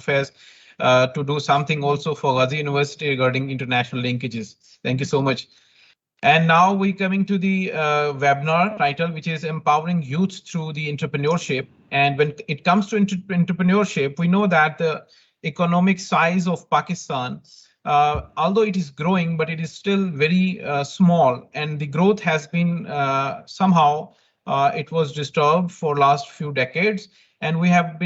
Faiz to do something also for Ghazi University regarding international linkages. Thank you so much. And now we're coming to the webinar title, which is Empowering Youth Through the Entrepreneurship. And when it comes to entrepreneurship, we know that the economic size of Pakistan, although it is growing, but it is still very small. And the growth has been somehow, it was disturbed for last few decades. And we have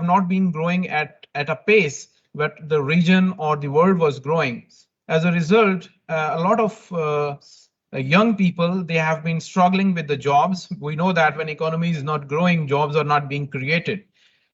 not been growing at a pace that the region or the world was growing. As a result, a lot of young people, they have been struggling with the jobs. We know that when economy is not growing, jobs are not being created.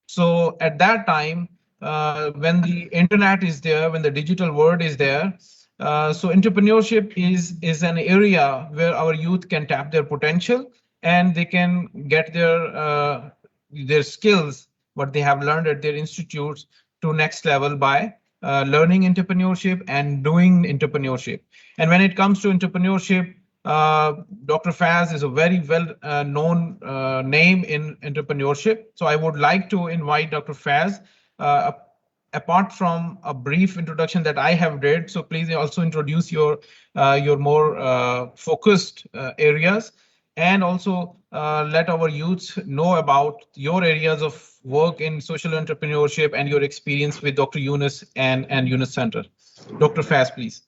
So at that time, when the internet is there, when the digital world is there, so entrepreneurship is an area where our youth can tap their potential and they can get their skills, what they have learned at their institutes, to next level by learning entrepreneurship and doing entrepreneurship. And when it comes to entrepreneurship, Dr. Faiz is a very well known name in entrepreneurship. So I would like to invite Dr. Faiz, apart from a brief introduction that I have did. So please also introduce your more focused areas, and also let our youths know about your areas of work in social entrepreneurship and your experience with Dr. Yunus and Yunus Center. Dr. Faiz, please.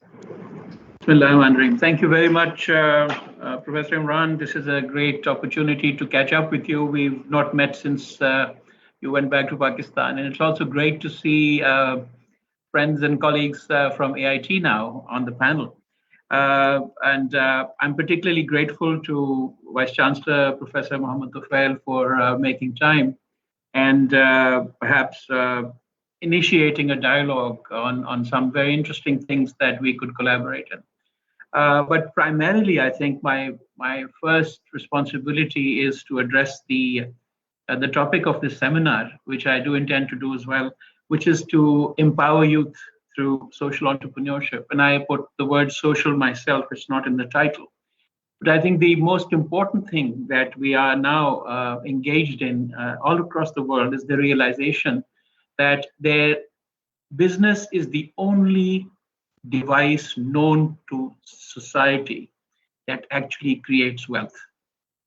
Thank you very much, Professor Imran. This is a great opportunity to catch up with you. We've not met since you went back to Pakistan, and it's also great to see friends and colleagues from AIT now on the panel. And I'm particularly grateful to Vice Chancellor Professor Mohammed Tufail for making time and perhaps initiating a dialogue on some very interesting things that we could collaborate in. But primarily, I think my first responsibility is to address the topic of this seminar, which I do intend to do as well, which is to empower youth through social entrepreneurship. And I put the word social myself, it's not in the title. But I think the most important thing that we are now engaged in all across the world is the realization that their business is the only device known to society that actually creates wealth.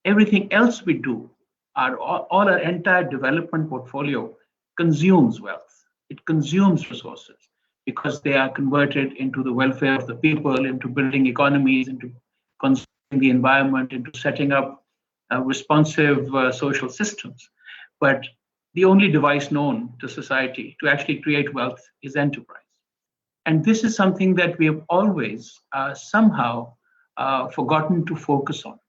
Everything else we do, all our entire development portfolio consumes wealth. It consumes resources because they are converted into the welfare of the people, into building economies, into conserving the environment, into setting up responsive social systems. But the only device known to society to actually create wealth is enterprise. And this is something that we have always somehow forgotten to focus on.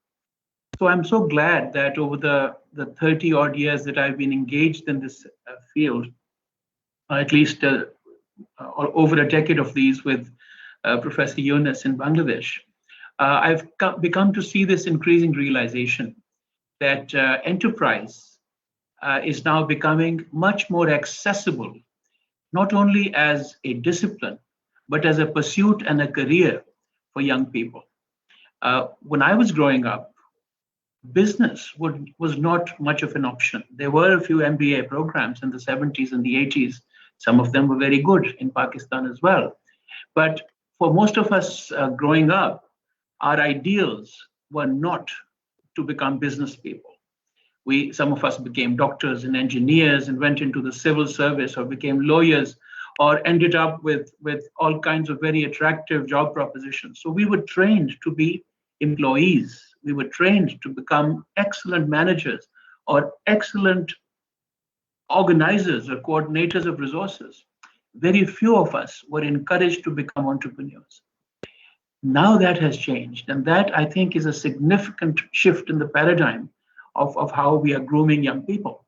So I'm so glad that over the 30 odd years that I've been engaged in this field, at least over a decade of these with Professor Yunus in Bangladesh, I've become to see this increasing realization that enterprise is now becoming much more accessible, not only as a discipline, but as a pursuit and a career for young people. When I was growing up, business was not much of an option. There were a few MBA programs in the 70s and the 80s. Some of them were very good in Pakistan as well. But for most of us growing up, our ideals were not to become business people. Some of us became doctors and engineers and went into the civil service or became lawyers or ended up with all kinds of very attractive job propositions. So we were trained to be employees. We were trained to become excellent managers or excellent organizers or coordinators of resources. Very few of us were encouraged to become entrepreneurs. Now that has changed, and that I think is a significant shift in the paradigm of how we are grooming young people.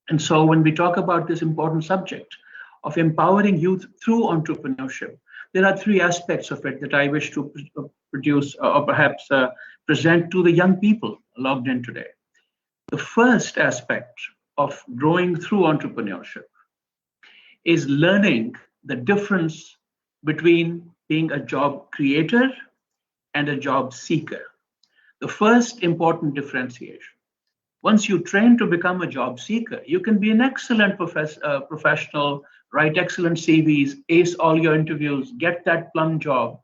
And so when we talk about this important subject of empowering youth through entrepreneurship, there are three aspects of it that I wish to produce or perhaps present to the young people logged in today. The first aspect of growing through entrepreneurship is learning the difference between being a job creator and a job seeker. The first important differentiation Once you train to become a job seeker, you can be an excellent professional, write excellent CVs, ace all your interviews, get that plum job.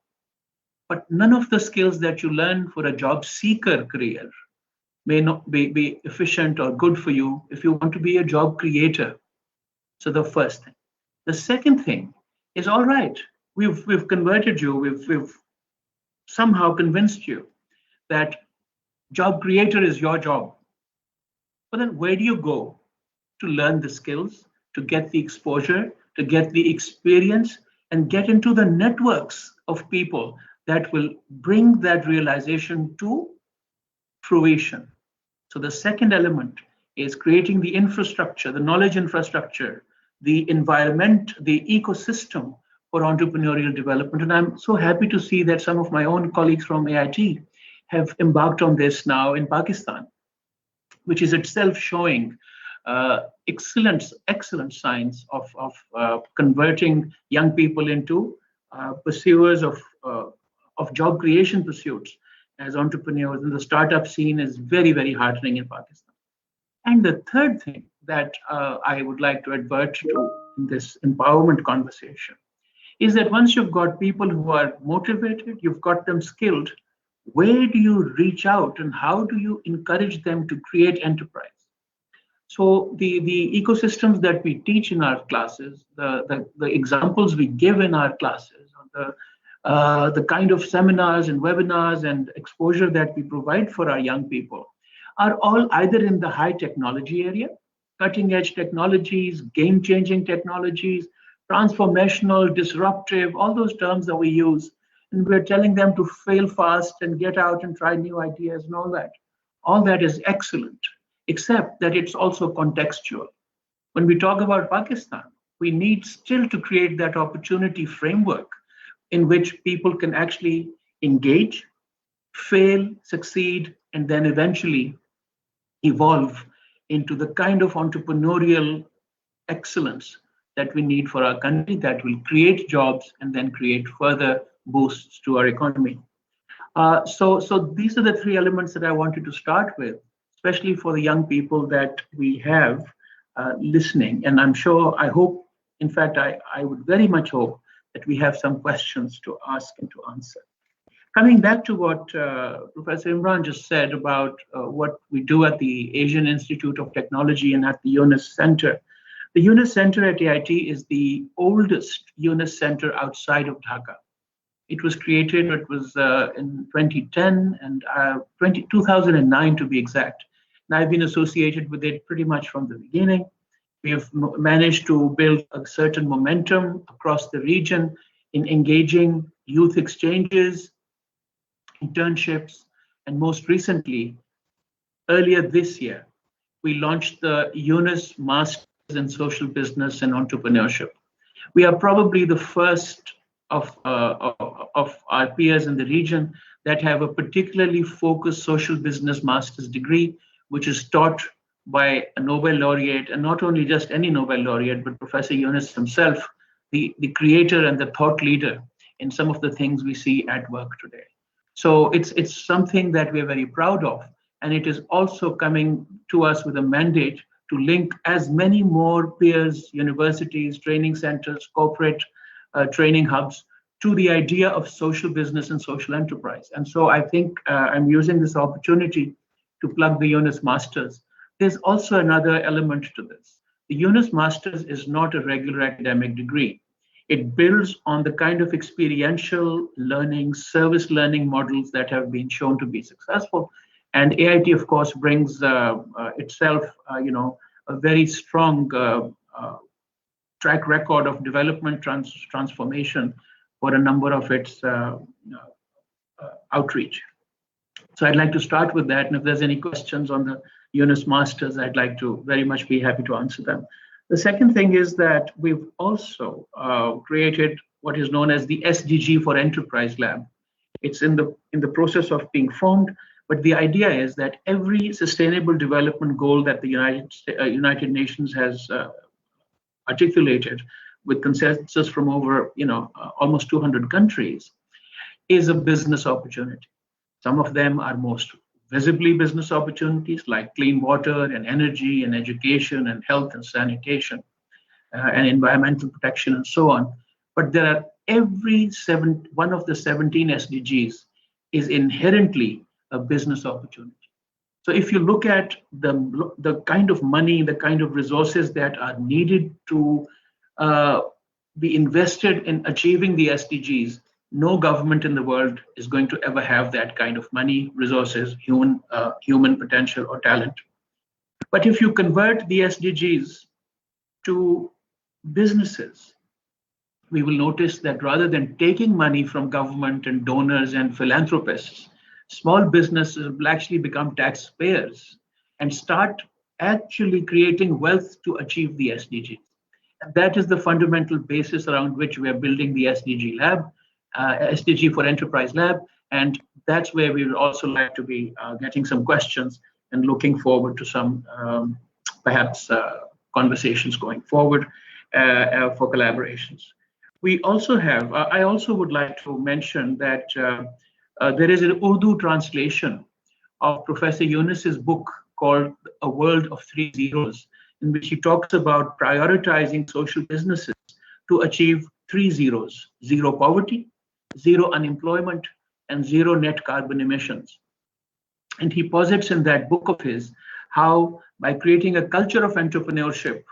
But none of the skills that you learn for a job seeker career may not be efficient or good for you if you want to be a job creator. So the first thing. The second thing is, all right, we've converted you, we've somehow convinced you that job creator is your job. But then where do you go to learn the skills, to get the exposure, to get the experience, and get into the networks of people that will bring that realization to fruition? So the second element is creating the infrastructure, the knowledge infrastructure, the environment, the ecosystem for entrepreneurial development. And I'm so happy to see that some of my own colleagues from AIT have embarked on this now in Pakistan, which is itself showing excellent signs of converting young people into pursuers of job creation pursuits as entrepreneurs. And the startup scene is very, very heartening in Pakistan. And the third thing that I would like to advert to in this empowerment conversation is that once you've got people who are motivated, you've got them skilled, where do you reach out and how do you encourage them to create enterprise? So the ecosystems that we teach in our classes, the examples we give in our classes, the kind of seminars and webinars and exposure that we provide for our young people are all either in the high technology area, cutting edge technologies, game-changing technologies, transformational, disruptive, all those terms that we use. And we're telling them to fail fast and get out and try new ideas and all that. All that is excellent, except that it's also contextual. When we talk about Pakistan, we need still to create that opportunity framework in which people can actually engage, fail, succeed, and then eventually evolve into the kind of entrepreneurial excellence that we need for our country, that will create jobs and then create further boosts to our economy. So these are the three elements that I wanted to start with, especially for the young people that we have listening. And I'm sure, I hope, in fact, I would very much hope that we have some questions to ask and to answer. Coming back to what Professor Imran just said about what we do at the Asian Institute of Technology and at the Yunus Center. The Yunus Center at AIT is the oldest Yunus Center outside of Dhaka. It was created, it was in 2010 and 2009 to be exact. And I've been associated with it pretty much from the beginning. We have managed to build a certain momentum across the region in engaging youth exchanges, internships, and most recently, earlier this year, we launched the Yunus Masters in Social Business and Entrepreneurship. We are probably the first of our peers in the region that have a particularly focused social business master's degree, which is taught by a Nobel laureate, and not only just any Nobel laureate, but Professor Yunus himself, the creator and the thought leader in some of the things we see at work today. So it's something that we're very proud of, and it is also coming to us with a mandate to link as many more peers, universities, training centers, corporate training hubs to the idea of social business and social enterprise. And so I think I'm using this opportunity to plug the Yunus Masters. There's also another element to this. The Yunus Masters is not a regular academic degree. It builds on the kind of experiential learning, service learning models that have been shown to be successful. And AIT, of course, brings itself, a very strong track record of development transformation for a number of its outreach. So I'd like to start with that. And if there's any questions on the Yunus Masters, I'd like to very much be happy to answer them. The second thing is that we've also created what is known as the SDG for Enterprise Lab. It's in the process of being formed, but the idea is that every sustainable development goal that the United Nations has articulated with consensus from over almost 200 countries is a business opportunity. Some of them are most visibly business opportunities like clean water and energy and education and health and sanitation and environmental protection and so on. But there are one of the 17 SDGs is inherently a business opportunity. So if you look at the kind of money, the kind of resources that are needed to be invested in achieving the SDGs, no government in the world is going to ever have that kind of money, resources, human potential or talent. But if you convert the SDGs to businesses, we will notice that rather than taking money from government and donors and philanthropists, small businesses will actually become taxpayers and start actually creating wealth to achieve the SDGs. And that is the fundamental basis around which we are building the SDG Lab, SDG for Enterprise Lab. And that's where we would also like to be getting some questions and looking forward to some perhaps conversations going forward for collaborations. We also have, I also would like to mention that there is an Urdu translation of Professor Yunus's book called A World of Three Zeros, in which he talks about prioritizing social businesses to achieve 3 zeros: zero poverty, zero unemployment, and zero net carbon emissions. And he posits in that book of his how by creating a culture of entrepreneurship,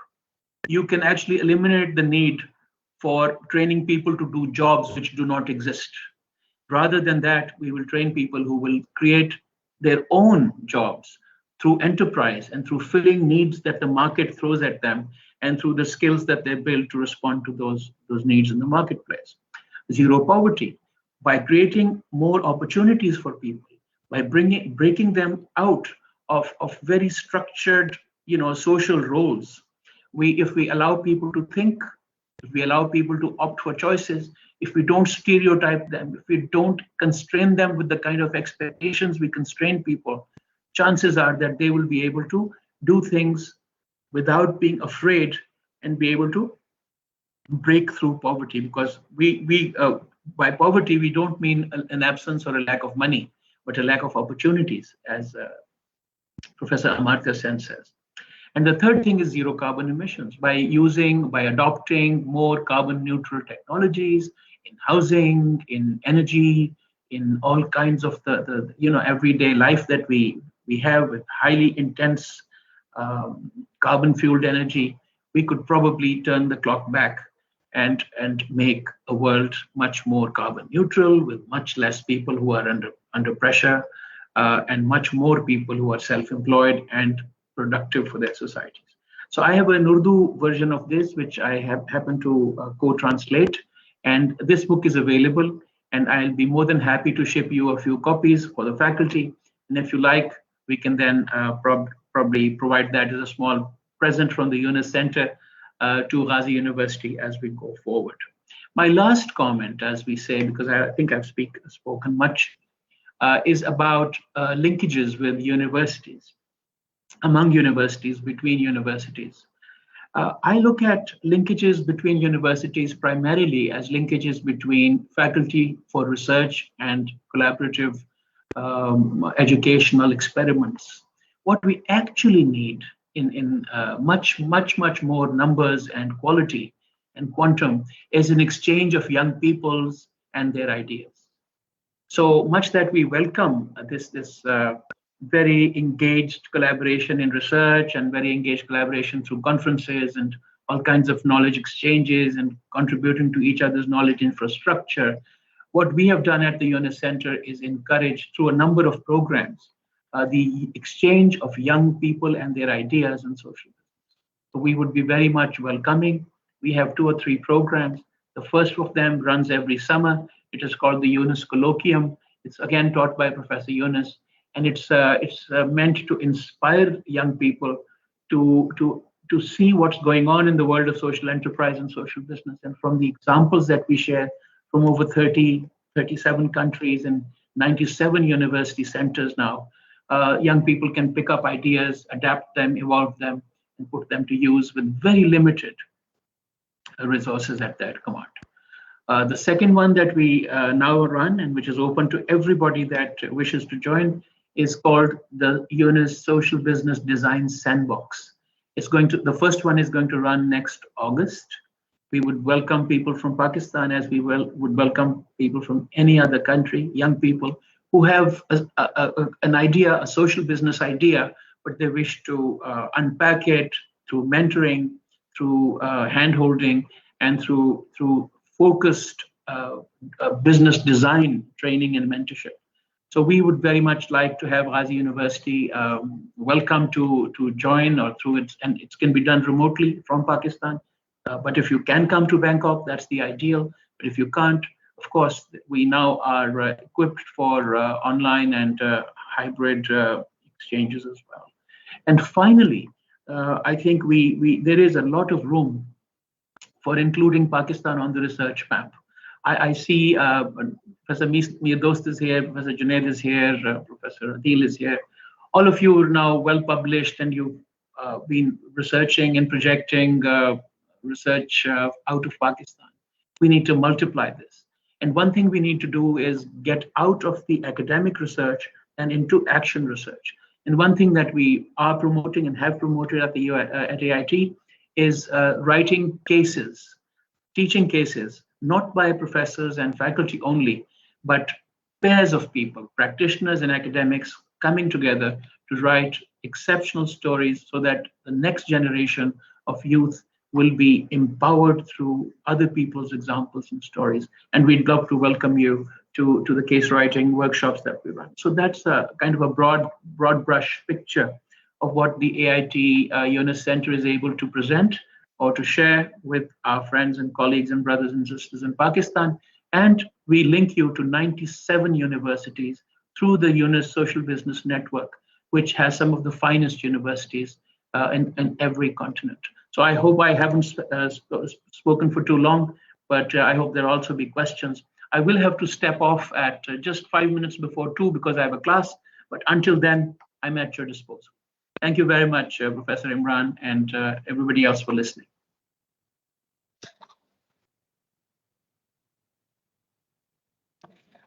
you can actually eliminate the need for training people to do jobs which do not exist. Rather than that, we will train people who will create their own jobs through enterprise and through filling needs that the market throws at them and through the skills that they build to respond to those needs in the marketplace. Zero poverty, by creating more opportunities for people, by breaking them out of very structured, social roles. If we allow people to think, if we allow people to opt for choices, if we don't stereotype them, if we don't constrain them with the kind of expectations we constrain people, chances are that they will be able to do things without being afraid and be able to break through poverty. Because by poverty, we don't mean an absence or a lack of money, but a lack of opportunities, as Professor Amartya Sen says. And the third thing is zero carbon emissions. By adopting more carbon neutral technologies in housing, in energy, in all kinds of the everyday life that we have with highly intense carbon fueled energy, we could probably turn the clock back and make a world much more carbon neutral, with much less people who are under pressure and much more people who are self-employed and productive for their societies. So I have an Urdu version of this, which I have happened to co-translate, and this book is available, and I'll be more than happy to ship you a few copies for the faculty. And if you like, we can then probably provide that as a small present from the Yunus Center to Ghazi University as we go forward. My last comment, as we say, because I think I've spoken much, is about linkages with universities, among universities, between universities. I look at linkages between universities primarily as linkages between faculty for research and collaborative educational experiments. What we actually need in much more numbers and quality and quantum is an exchange of young peoples and their ideas. So much that we welcome this very engaged collaboration in research and very engaged collaboration through conferences and all kinds of knowledge exchanges and contributing to each other's knowledge infrastructure. What we have done at the Yunus Center is encourage through a number of programs the exchange of young people and their ideas and social business. So we would be very much welcoming. We have 2 or 3 programs. The first of them runs every summer. It is called the Yunus Colloquium. It's again taught by Professor Yunus. And it's meant to inspire young people to see what's going on in the world of social enterprise and social business. And from the examples that we share from over 37 countries and 97 university centers now, young people can pick up ideas, adapt them, evolve them, and put them to use with very limited resources at their command. The second one that we now run, and which is open to everybody that wishes to join, is called the UNIS Social Business Design Sandbox. The first one is going to run next August. We would welcome people from Pakistan as we would welcome people from any other country, young people who have an idea, a social business idea, but they wish to unpack it through mentoring, through hand-holding, and through focused business design training and mentorship. So we would very much like to have Ghazi University welcome to join or through it, and it can be done remotely from Pakistan. But if you can come to Bangkok, that's the ideal. But if you can't, of course, we now are equipped for online and hybrid exchanges as well. And finally, I think there is a lot of room for including Pakistan on the research map. I see Professor Mir Dost is here, Professor Junaid is here, Professor Adil is here. All of you are now well published, and you've been researching and projecting research out of Pakistan. We need to multiply this. And one thing we need to do is get out of the academic research and into action research. And one thing that we are promoting and have promoted at AIT is writing cases, teaching cases, not by professors and faculty only, but pairs of people, practitioners and academics coming together to write exceptional stories so that the next generation of youth will be empowered through other people's examples and stories. And we'd love to welcome you to the case writing workshops that we run. So that's a kind of a broad brush picture of what the AIT UNIS Center is able to present or to share with our friends and colleagues and brothers and sisters in Pakistan. And we link you to 97 universities through the UNIS Social Business Network, which has some of the finest universities in every continent. So I hope I haven't spoken for too long, but I hope there'll also be questions. I will have to step off at just 5 minutes before 2 because I have a class, but until then, I'm at your disposal. Thank you very much, Professor Imran, and everybody else for listening.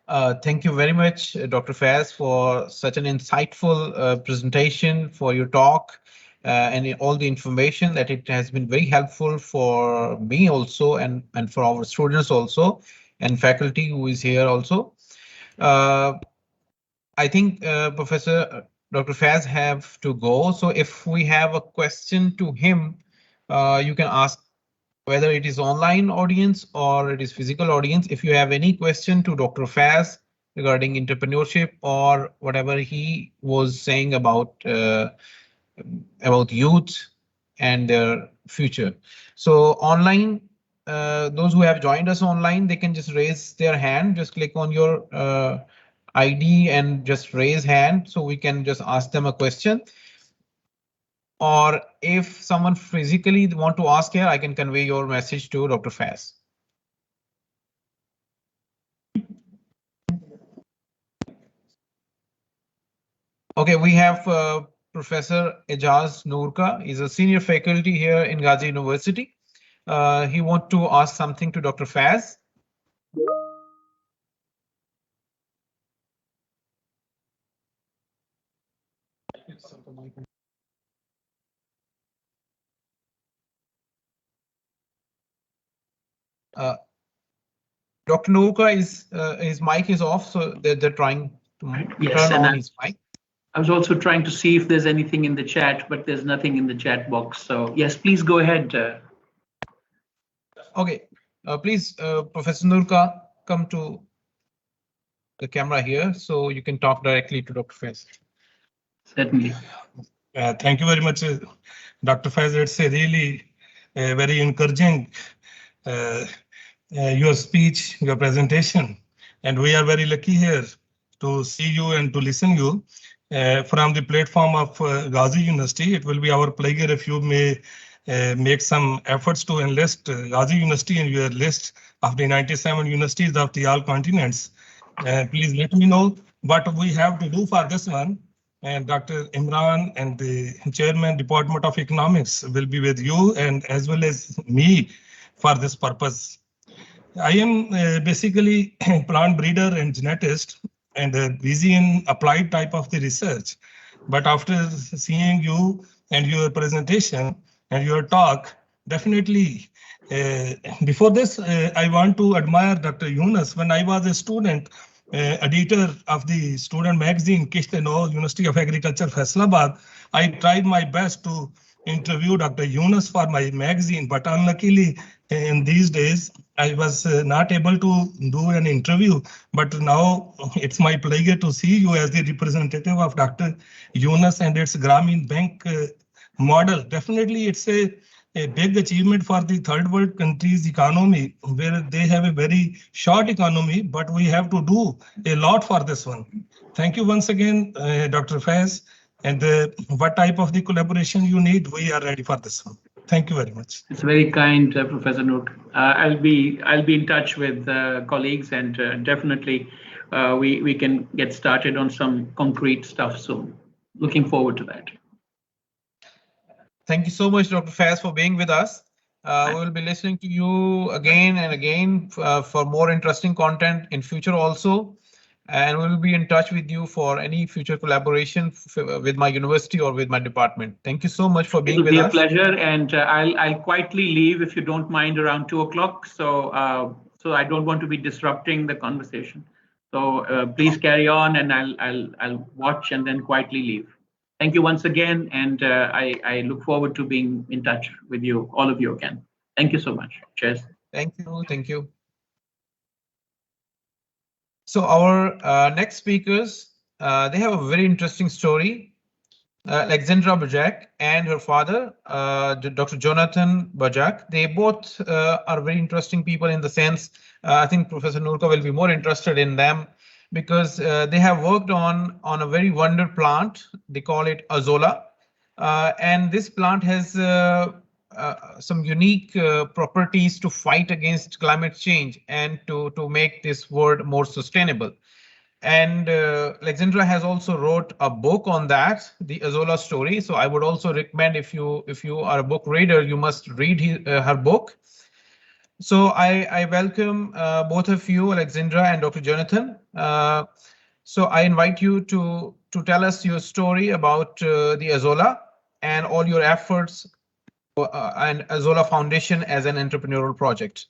Thank you very much, Dr. Faiz, for such an insightful presentation, for your talk and all the information that it has been very helpful for me also and for our students also and faculty who is here also. I think Professor Dr. Faiz have to go. So if we have a question to him, you can ask whether it is online audience or it is physical audience. If you have any question to Dr. Faiz regarding entrepreneurship or whatever he was saying about youth and their future. So online, those who have joined us online, they can just raise their hand, just click on your ID and just raise hand so we can just ask them a question. Or if someone physically want to ask here, I can convey your message to Dr. Faiz. Okay, we have Professor Ejaz Noorka. He's a senior faculty here in Ghazi University. He wants to ask something to Dr. Faiz. Dr. Noorka is his mic is off, so they're trying to turn on his mic. I was also trying to see if there's anything in the chat, but there's nothing in the chat box. So yes, please go ahead. Okay, please, Professor Noorka, come to the camera here so you can talk directly to Dr. Faiz. Certainly. Thank you very much, Dr. Faiz. It's a really very encouraging your speech, your presentation, and we are very lucky here to see you and to listen you from the platform of Ghazi University. It will be our pleasure if you may make some efforts to enlist Ghazi University in your list of the 97 universities of the all continents. Please let me know what we have to do for this one. And Dr. Imran and the Chairman Department of Economics will be with you and as well as me for this purpose. I am basically a plant breeder and geneticist, and busy in applied type of the research. But after seeing you and your presentation and your talk, definitely, before this, I want to admire Dr. Yunus. When I was a student, editor of the student magazine, Kishteno, University of Agriculture, Faisalabad, I tried my best to interview Dr. Yunus for my magazine, but unluckily in these days, I was not able to do an interview. But now it's my pleasure to see you as the representative of Dr. Yunus and its Grameen Bank model. Definitely, it's a big achievement for the third world countries' economy, where they have a very short economy, but we have to do a lot for this one. Thank you once again, Dr. Faiz. And what type of the collaboration you need, we are ready for this one. Thank you very much. It's very kind, Professor Noor. I'll be in touch with colleagues, and definitely we can get started on some concrete stuff soon. Looking forward to that. Thank you so much, Dr. Faiz, for being with us. We will be listening to you again and again for more interesting content in future also. And we will be in touch with you for any future collaboration with my university or with my department. Thank you so much for being with us. It'll be a pleasure, and I'll quietly leave if you don't mind around 2 o'clock. So I don't want to be disrupting the conversation. So please carry on, and I'll watch and then quietly leave. Thank you once again, and I look forward to being in touch with you, all of you again. Thank you so much. Cheers. Thank you. Thank you. So our next speakers, they have a very interesting story. Alexandra Bajak and her father, Dr. Jonathan Bajak, they both are very interesting people in the sense, I think Professor Noorka will be more interested in them because they have worked on a very wonder plant. They call it Azola. And this plant has some unique properties to fight against climate change and to make this world more sustainable. And Alexandra has also wrote a book on that, the Azola story. So I would also recommend if you are a book reader, you must read her book. So I welcome both of you, Alexandra and Dr. Jonathan. So I invite you to tell us your story about the Azola and all your efforts and Azola Foundation as an entrepreneurial project.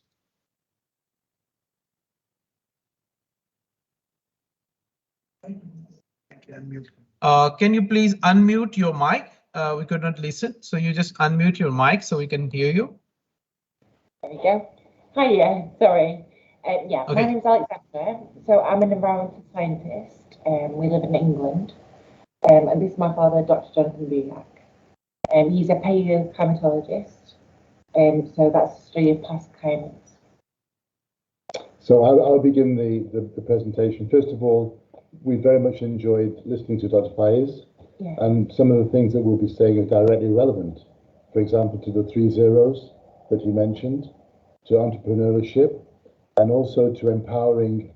Can you please unmute your mic? We could not listen, so you just unmute your mic so we can hear you. There we go. Hi, sorry. Yeah, okay. My name's Alexandra. So I'm an environmental scientist. We live in England. And this is my father, Dr. Jonathan Bajak. He's a paleoclimatologist. So that's the study of past climates. So I'll begin the presentation. First of all, we very much enjoyed listening to Dr. Faiz, yeah. And some of the things that we'll be saying are directly relevant. For example, to the 3 zeros that you mentioned, to entrepreneurship, and also to empowering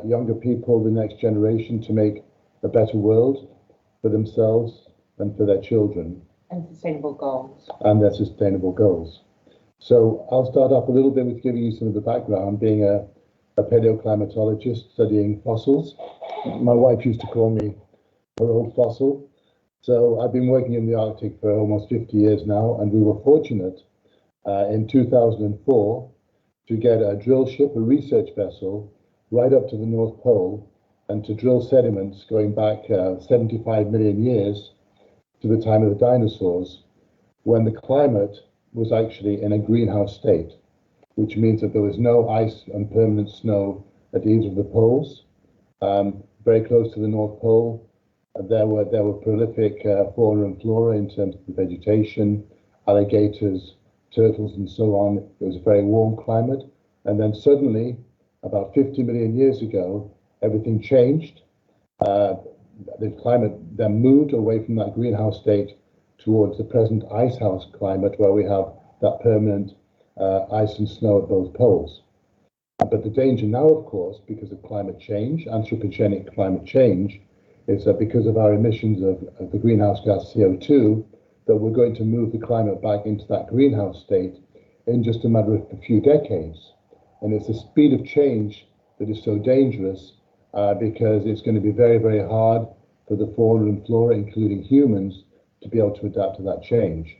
younger people, the next generation, to make a better world for themselves and for their children. And sustainable goals. And their sustainable goals. So I'll start off a little bit with giving you some of the background, being a paleoclimatologist studying fossils. My wife used to call me her old fossil. So I've been working in the Arctic for almost 50 years now, and we were fortunate in 2004 to get a drill ship, a research vessel, right up to the North Pole and to drill sediments going back 75 million years to the time of the dinosaurs, when the climate was actually in a greenhouse state, which means that there was no ice and permanent snow at either of the poles. Very close to the North Pole, there were prolific fauna and flora in terms of the vegetation, alligators, turtles, and so on. It was a very warm climate. And then suddenly, about 50 million years ago, everything changed. The climate then moved away from that greenhouse state towards the present icehouse climate, where we have that permanent ice and snow at both poles. But the danger now, of course, because of climate change, anthropogenic climate change, is that because of our emissions of the greenhouse gas CO2, that we're going to move the climate back into that greenhouse state in just a matter of a few decades. And it's the speed of change that is so dangerous because it's going to be very, very hard for the fauna and flora, including humans, to be able to adapt to that change.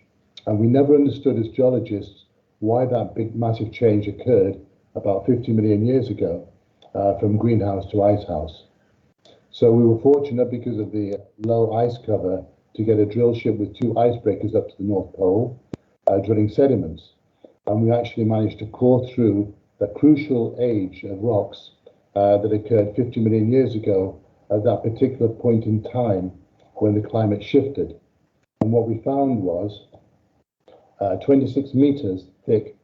And we never understood as geologists why that big, massive change occurred about 50 million years ago from greenhouse to icehouse. So we were fortunate because of the low ice cover to get a drill ship with 2 icebreakers up to the North Pole, drilling sediments. And we actually managed to core through the crucial age of rocks that occurred 50 million years ago at that particular point in time when the climate shifted. And what we found was 26 meters thick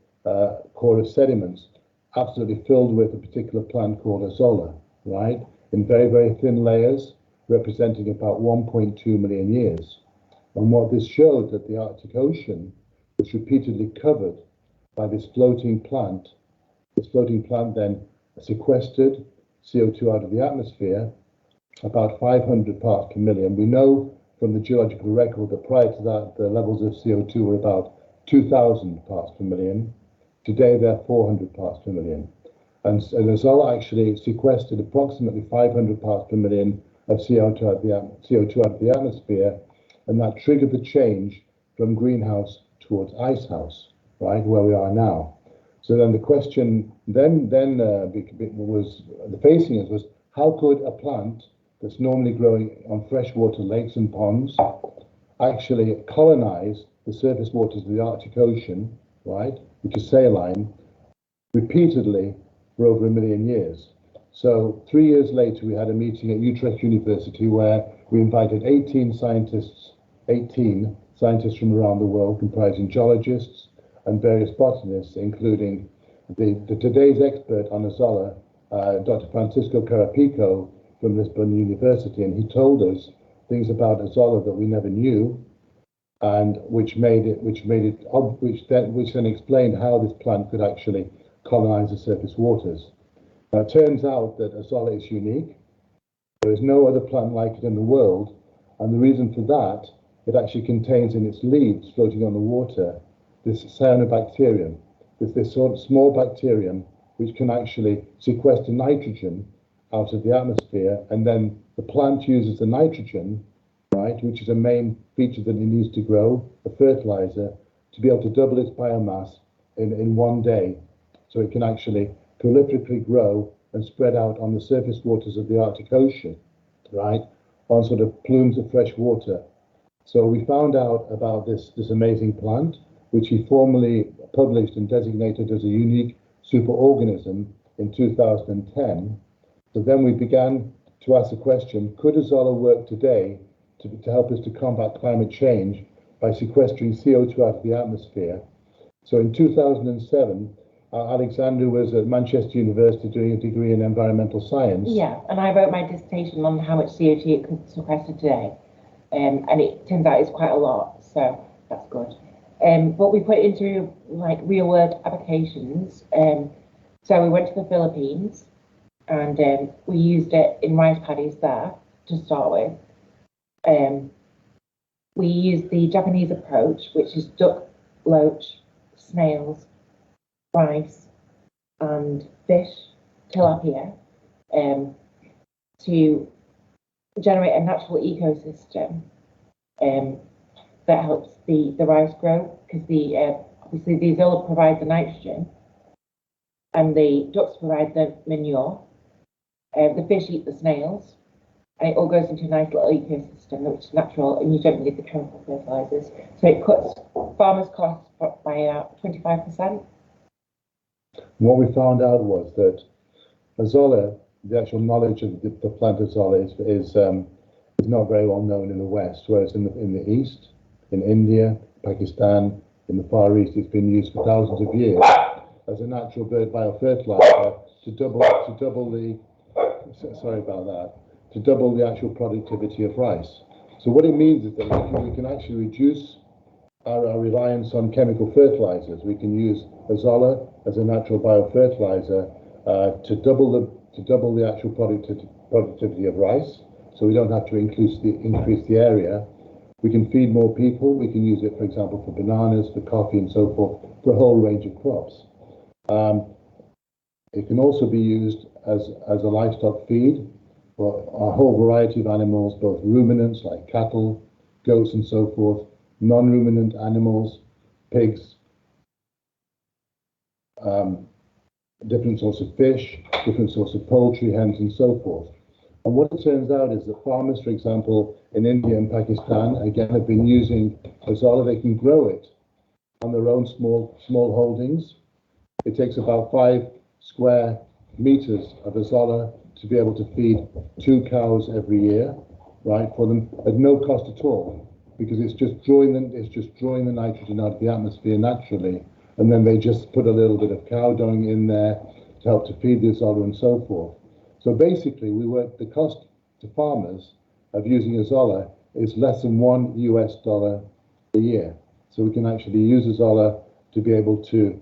core of sediments, absolutely filled with a particular plant called azolla, right? In very, very thin layers, representing about 1.2 million years. And what this showed that the Arctic Ocean was repeatedly covered by this floating plant. This floating plant then sequestered CO2 out of the atmosphere, about 500 parts per million. We know from the geological record that prior to that, the levels of CO2 were about 2,000 parts per million. Today, they're 400 parts per million. And azolla actually sequestered approximately 500 parts per million of CO2 out of the atmosphere, and that triggered the change from greenhouse towards icehouse, right, where we are now. So then the question was facing us was, how could a plant that's normally growing on freshwater lakes and ponds actually colonize the surface waters of the Arctic Ocean, right, which is saline, repeatedly for over 1 million years? So 3 years later, we had a meeting at Utrecht University where we invited 18 scientists from around the world, comprising geologists and various botanists, including today's expert on azolla, Dr. Francisco Carapico from Lisbon University, and he told us things about azolla that we never knew, and which then explained how this plant could actually colonize the surface waters. Now, it turns out that azolla is unique. There is no other plant like it in the world, and the reason for that, it actually contains in its leaves floating on the water this cyanobacterium, this sort of small bacterium which can actually sequester nitrogen out of the atmosphere, and then the plant uses the nitrogen, right, which is a main feature that it needs to grow, a fertilizer, to be able to double its biomass in 1 day. So it can actually prolifically grow and spread out on the surface waters of the Arctic Ocean, right, on sort of plumes of fresh water. So we found out about this amazing plant, which he formally published and designated as a unique superorganism in 2010. So then we began to ask the question, could azolla work today to help us to combat climate change by sequestering CO2 out of the atmosphere? So in 2007, Alexander was at Manchester University doing a degree in environmental science. Yeah, and I wrote my dissertation on how much CO2 it could sequester today. And it turns out it's quite a lot, so that's good. But we put it into like real world applications. So we went to the Philippines and we used it in rice paddies there to start with. We used the Japanese approach, which is duck, loach, snails, rice and fish, tilapia, to generate a natural ecosystem that helps the rice grow, because obviously the azolla provide the nitrogen and the ducks provide the manure, the fish eat the snails, and it all goes into a nice little ecosystem which is natural, and you don't need the chemical fertilizers. So it cuts farmers' costs by 25%. What we found out was that azolla, the actual knowledge of the plant azolla is not very well known in the West, whereas in the East, in India, Pakistan, in the Far East, it's been used for thousands of years as a natural bird biofertilizer to double the actual productivity of rice. So what it means is that we can actually reduce our reliance on chemical fertilizers. We can use azolla as a natural biofertilizer to double the actual productivity of rice. So we don't have to increase the area. We can feed more people. We can use it, for example, for bananas, for coffee, and so forth, for a whole range of crops. It can also be used as a livestock feed for a whole variety of animals, both ruminants like cattle, goats and so forth, non-ruminant animals, pigs, different sorts of fish, different sorts of poultry, hens and so forth. And what it turns out is that farmers, for example, in India and Pakistan, again, have been using Azolla. They can grow it on their own small holdings. It takes about 5 square meters of Azolla to be able to feed 2 cows every year, right, for them at no cost at all, because it's just drawing the nitrogen out of the atmosphere naturally, and then they just put a little bit of cow dung in there to help to feed the Azolla and so forth. So basically, the cost to farmers of using Azolla is less than $1 a year. So we can actually use Azolla to be able to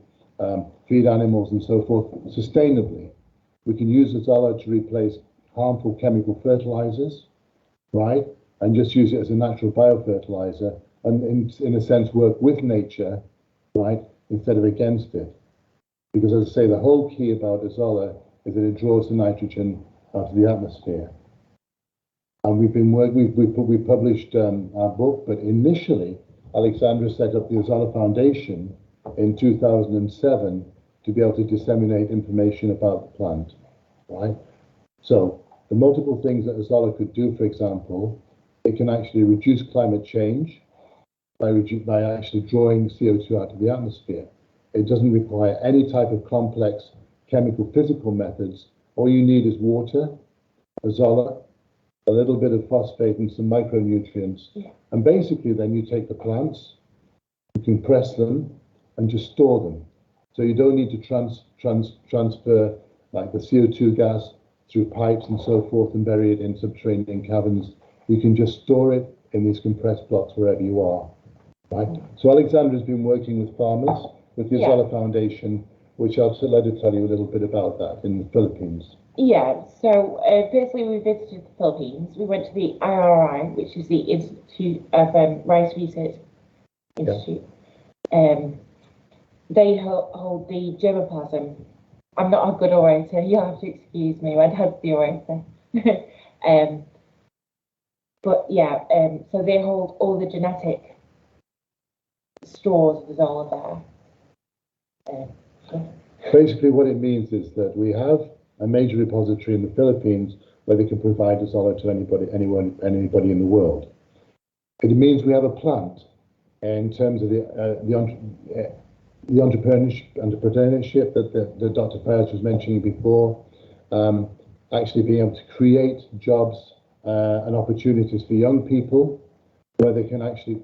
feed animals and so forth sustainably. We can use Azolla to replace harmful chemical fertilizers, right? And just use it as a natural biofertilizer and in a sense work with nature, right? Instead of against it. Because as I say, the whole key about Azolla is that it draws the nitrogen out of the atmosphere. And we published our book, but initially Alexandra set up the Azolla Foundation in 2007 to be able to disseminate information about the plant, right? So the multiple things that Azolla could do, for example, it can actually reduce climate change by actually drawing CO2 out of the atmosphere. It doesn't require any type of complex chemical physical methods. All you need is water, Azolla, a little bit of phosphate and some micronutrients. Yeah. And basically then you take the plants, you compress them and just store them. So you don't need to transfer like the CO2 gas through pipes and so forth and bury it in subterranean caverns. You can just store it in these compressed blocks wherever you are. Right? So Alexandra has been working with farmers with the Azolla Foundation, which I'll let her tell you a little bit about that in the Philippines. Yeah, so firstly we visited the Philippines. We went to the IRI, which is the Institute of Rice Research Institute. Yeah. They hold the germplasm. I'm not a good orator, you'll have to excuse me, my dad's the orator. But yeah, so they hold all the genetic stores of Azolla there. Basically what it means is that we have a major repository in the Philippines where they can provide Azolla to anybody in the world. It means we have a plant in terms of the entrepreneurship that Dr. Perez was mentioning before, actually being able to create jobs and opportunities for young people where they can actually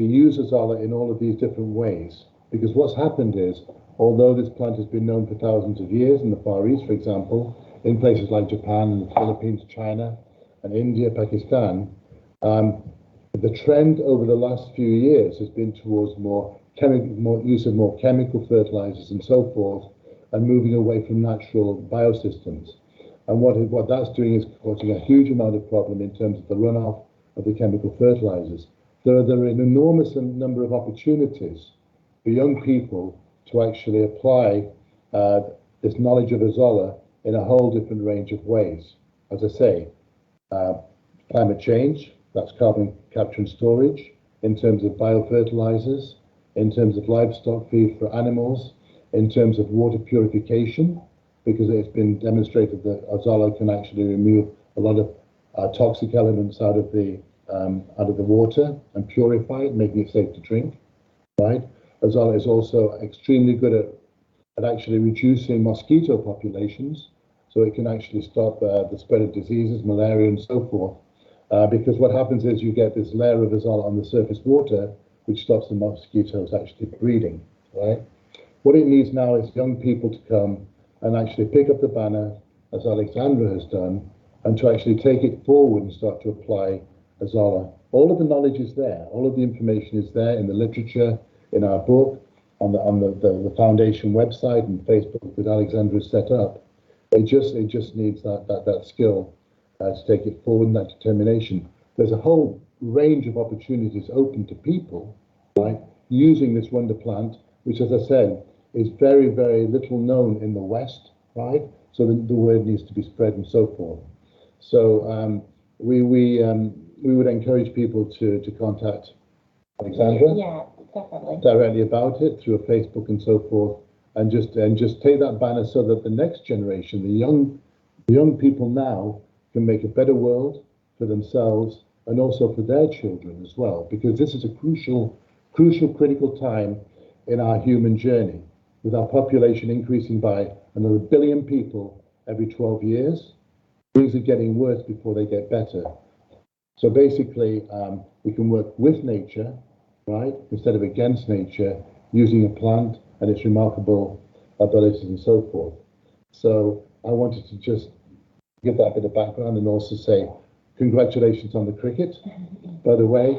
use Azolla in all of these different ways. Because what's happened is, although this plant has been known for thousands of years in the Far East, for example, in places like Japan and the Philippines, China, and India, Pakistan, the trend over the last few years has been towards more use of more chemical fertilizers and so forth, and moving away from natural biosystems. And what that's doing is causing a huge amount of problem in terms of the runoff of the chemical fertilizers. There are an enormous number of opportunities for young people to actually apply this knowledge of Azolla in a whole different range of ways. As I say, climate change, that's carbon capture and storage, in terms of biofertilizers, in terms of livestock feed for animals, in terms of water purification, because it's been demonstrated that Azolla can actually remove a lot of toxic elements out of the water and purify it, making it safe to drink, right? Azolla is also extremely good at actually reducing mosquito populations, so it can actually stop the spread of diseases, malaria and so forth, because what happens is you get this layer of Azolla on the surface water, which stops the mosquitoes actually breeding, right? What it needs now is young people to come and actually pick up the banner, as Alexandra has done, and to actually take it forward and start to apply Azolla. All of the knowledge is there, all of the information is there in the literature, in our book, on the foundation website and Facebook that Alexandra has set up. It just needs that skill to take it forward and that determination. There's a whole range of opportunities open to people, right, using this wonder plant, which, as I said, is very, very little known in the West, right? So the word needs to be spread and so forth. So we would encourage people to contact Alexandra. Yeah, definitely. Directly about it through a Facebook and so forth, and just take that banner so that the next generation, the young people now, can make a better world for themselves and also for their children as well, because this is a crucial, critical time in our human journey. With our population increasing by another 1 billion people every 12 years, things are getting worse before they get better. So basically, we can work with nature, right, instead of against nature, using a plant and its remarkable abilities and so forth. So I wanted to just give that bit of background and also say congratulations on the cricket, by the way,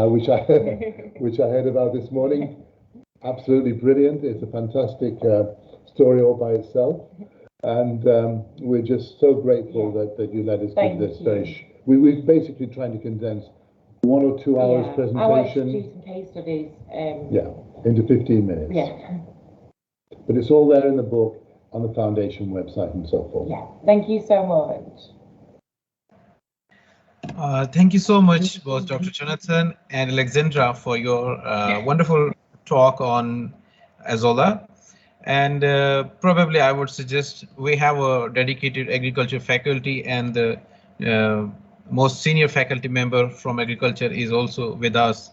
which I heard about this morning. Absolutely brilliant. It's a fantastic story all by itself. And we're just so grateful that you let us give this very... We're basically trying to condense 1 or 2 hours presentation. I wanted to do some case studies. Into 15 minutes. Yeah. But it's all there in the book, on the foundation website and so forth. Yeah, thank you so much. Thank you so much, both Dr. Jonathan and Alexandra, for your wonderful talk on Azolla. And probably I would suggest we have a dedicated agriculture faculty, and the most senior faculty member from agriculture is also with us.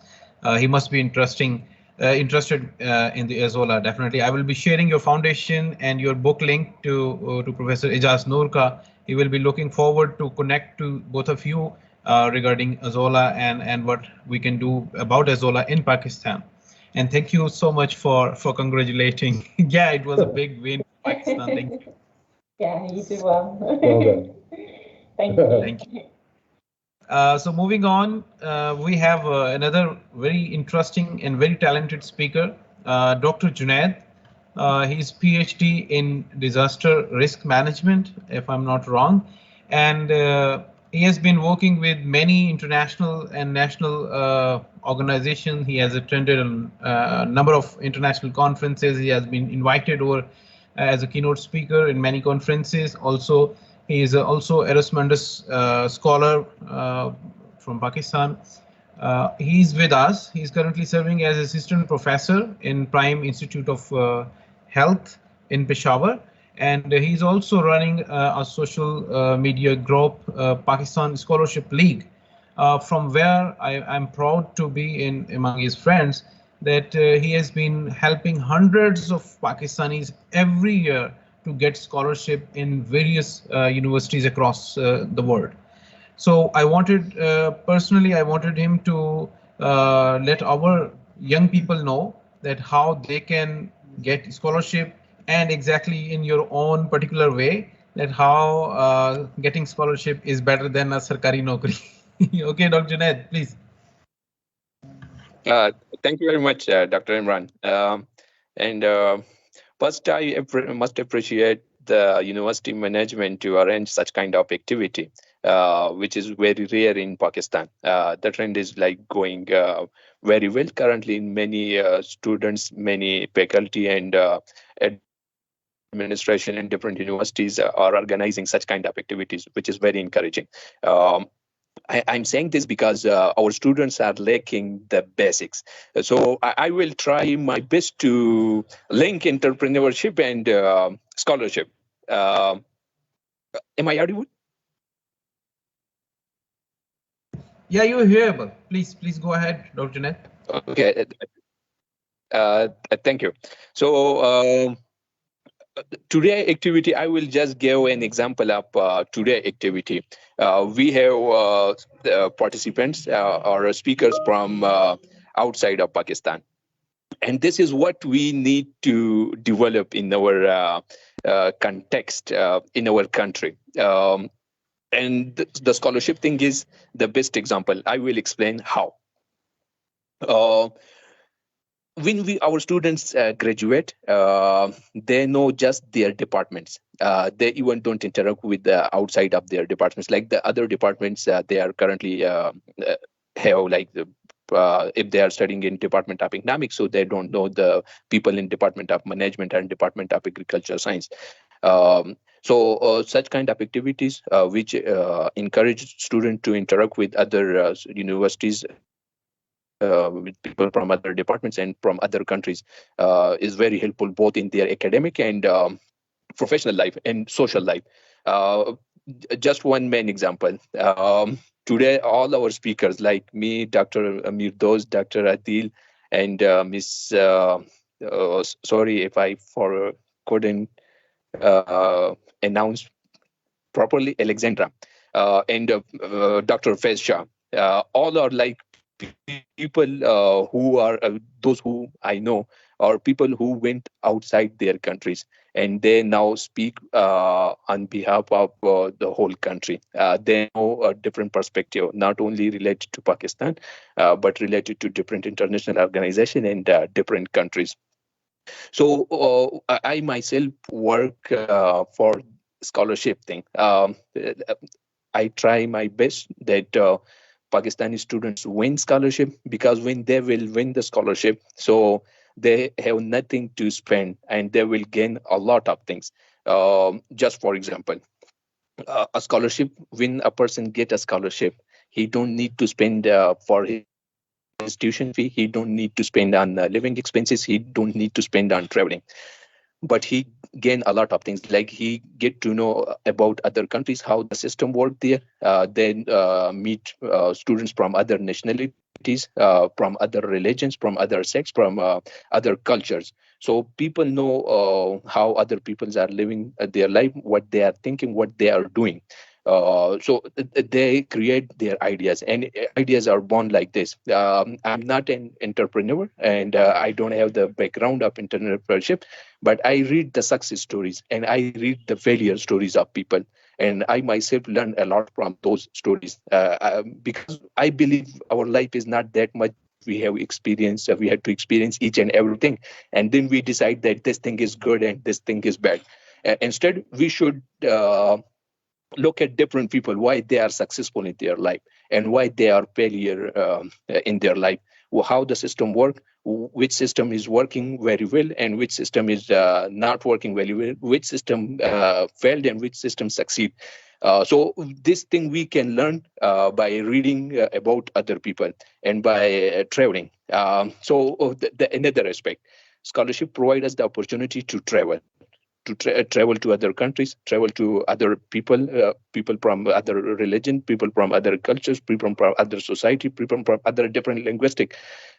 He must be interested in the Azolla. Definitely, I will be sharing your foundation and your book link to Professor Ijaz Noorka. He will be looking forward to connect to both of you regarding Azolla and what we can do about Azolla in Pakistan. And thank you so much for congratulating. Yeah, it was a big win for Pakistan. Thank you. Yeah, you did well. Well done. Thank you. Thank you. So moving on, we have another very interesting and very talented speaker, Dr. Junaid. He's PhD in disaster risk management, if I'm not wrong, and he has been working with many international and national organizations. He has attended a number of international conferences. He has been invited over as a keynote speaker in many conferences. Also, he is also Erasmus scholar from Pakistan. He's with us. He's currently serving as assistant professor in Prime Institute of Health in Peshawar. And he's also running a social media group, Pakistan Scholarship League, from where I'm proud to be among his friends, that he has been helping hundreds of Pakistanis every year to get scholarship in various universities across the world. So I wanted, personally, I wanted him to let our young people know that how they can get scholarship, and exactly in your own particular way, that how getting scholarship is better than a sarkari nokri. Okay, Dr. Junaid, please. Thank you very much, Dr. Imran. First, I must appreciate the university management to arrange such kind of activity, which is very rare in Pakistan. The trend is like going very well currently in many students, many faculty and administration in different universities are organizing such kind of activities, which is very encouraging. I'm saying this because our students are lacking the basics. So I will try my best to link entrepreneurship and scholarship. Am I audible? Yeah, you're hearable. Please go ahead, Dr. Junaid. Okay. Thank you. So today activity, I will just give an example of today activity. We have participants or speakers from outside of Pakistan. And this is what we need to develop in our context in our country. And the scholarship thing is the best example. I will explain how. When our students graduate, they know just their departments. They even don't interact with the outside of their departments, like the other departments they are currently have, like the if they are studying in Department of Economics, so they don't know the people in Department of Management and Department of Agriculture Science. So such kind of activities which encourage students to interact with other universities, with people from other departments and from other countries is very helpful both in their academic and professional life and social life. Just one main example. Today, all our speakers, like me, Dr. Mirdoz, Dr. Adil, and Miss, sorry if I couldn't announce properly, Alexandra, and Dr. Faiz Shah, all are like people who are those who I know are people who went outside their countries and they now speak on behalf of the whole country. They know a different perspective, not only related to Pakistan, but related to different international organizations and different countries. So I myself work for scholarship thing. I try my best that Pakistani students win scholarship, because when they will win the scholarship, so they have nothing to spend and they will gain a lot of things. Just for example, a scholarship, when a person get a scholarship, he don't need to spend for his tuition fee, he don't need to spend on living expenses, he don't need to spend on traveling, but he gain a lot of things, like he get to know about other countries, how the system work there, then meet students from other nationalities, from other religions, from other sects, from other cultures. So people know how other peoples are living their life, what they are thinking, what they are doing. So they create their ideas, and ideas are born like this. I'm not an entrepreneur, and I don't have the background of entrepreneurship, but I read the success stories and I read the failure stories of people, and I myself learn a lot from those stories, because I believe our life is not that much. We have experienced, we had to experience each and everything, and then we decide that this thing is good and this thing is bad. Instead, we should look at different people, why they are successful in their life and why they are failure in their life, how the system work, which system is working very well and which system is not working very well, which system failed and which system succeed. So this thing we can learn by reading about other people and by traveling. So another aspect, scholarship provides us the opportunity to travel, travel to other countries, travel to other people, people from other religion, people from other cultures, people from other society, people from other different linguistic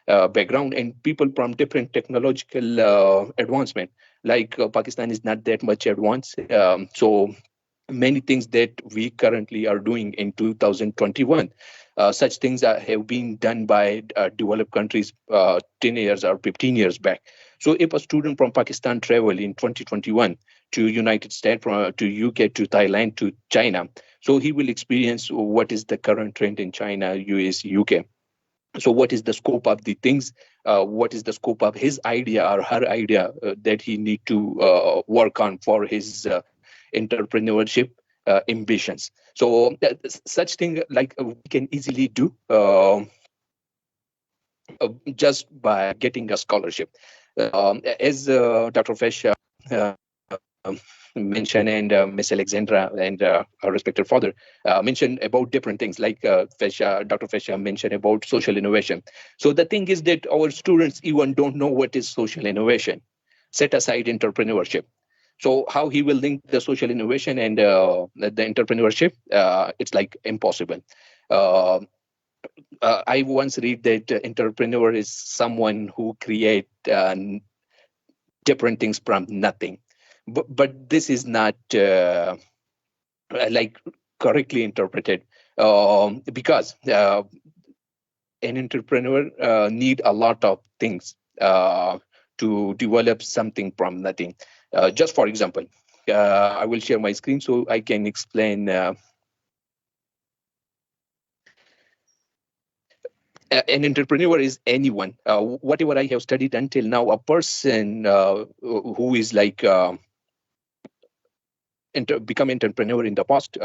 background, and people from different technological advancement. Like Pakistan is not that much advanced, so many things that we currently are doing in 2021, such things have been done by developed countries 10 years or 15 years back. So if a student from Pakistan travel in 2021 to United States, to UK, to Thailand, to China, so he will experience what is the current trend in China, US, UK. So what is the scope of the things, what is the scope of his idea or her idea that he need to work on for his entrepreneurship ambitions. So such thing like we can easily do just by getting a scholarship. As Dr. Fesh mentioned, and Miss Alexandra and our respected father mentioned about different things, like Dr. Fesh mentioned about social innovation. So the thing is that our students even don't know what is social innovation, set aside entrepreneurship. So how he will link the social innovation and the entrepreneurship, it's like impossible. I once read that entrepreneur is someone who create different things from nothing. But this is not like correctly interpreted, because an entrepreneur need a lot of things to develop something from nothing. Just for example, I will share my screen so I can explain. An entrepreneur is anyone, whatever I have studied until now, a person who is like become entrepreneur in the past.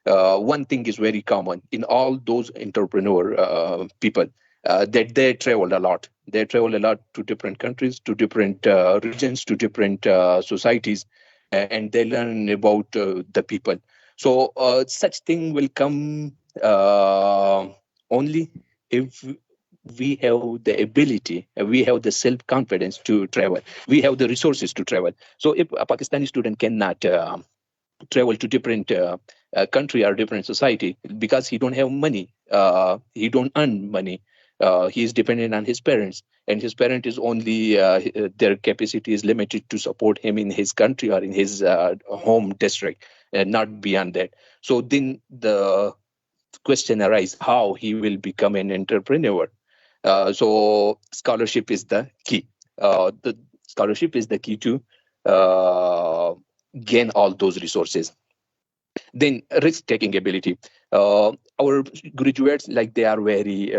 One thing is very common in all those entrepreneur people. that they travel a lot. They travel a lot to different countries, to different regions, to different societies, and they learn about the people. So such thing will come only if we have the ability, we have the self-confidence to travel, we have the resources to travel. So if a Pakistani student cannot travel to different country or different society because he don't have money, he don't earn money, he is dependent on his parents, and his parent is only their capacity is limited to support him in his country or in his home district, and not beyond that. So then the question arises how he will become an entrepreneur. So scholarship is the key. The scholarship is the key to gain all those resources. Then risk-taking ability. Our graduates, like, they are very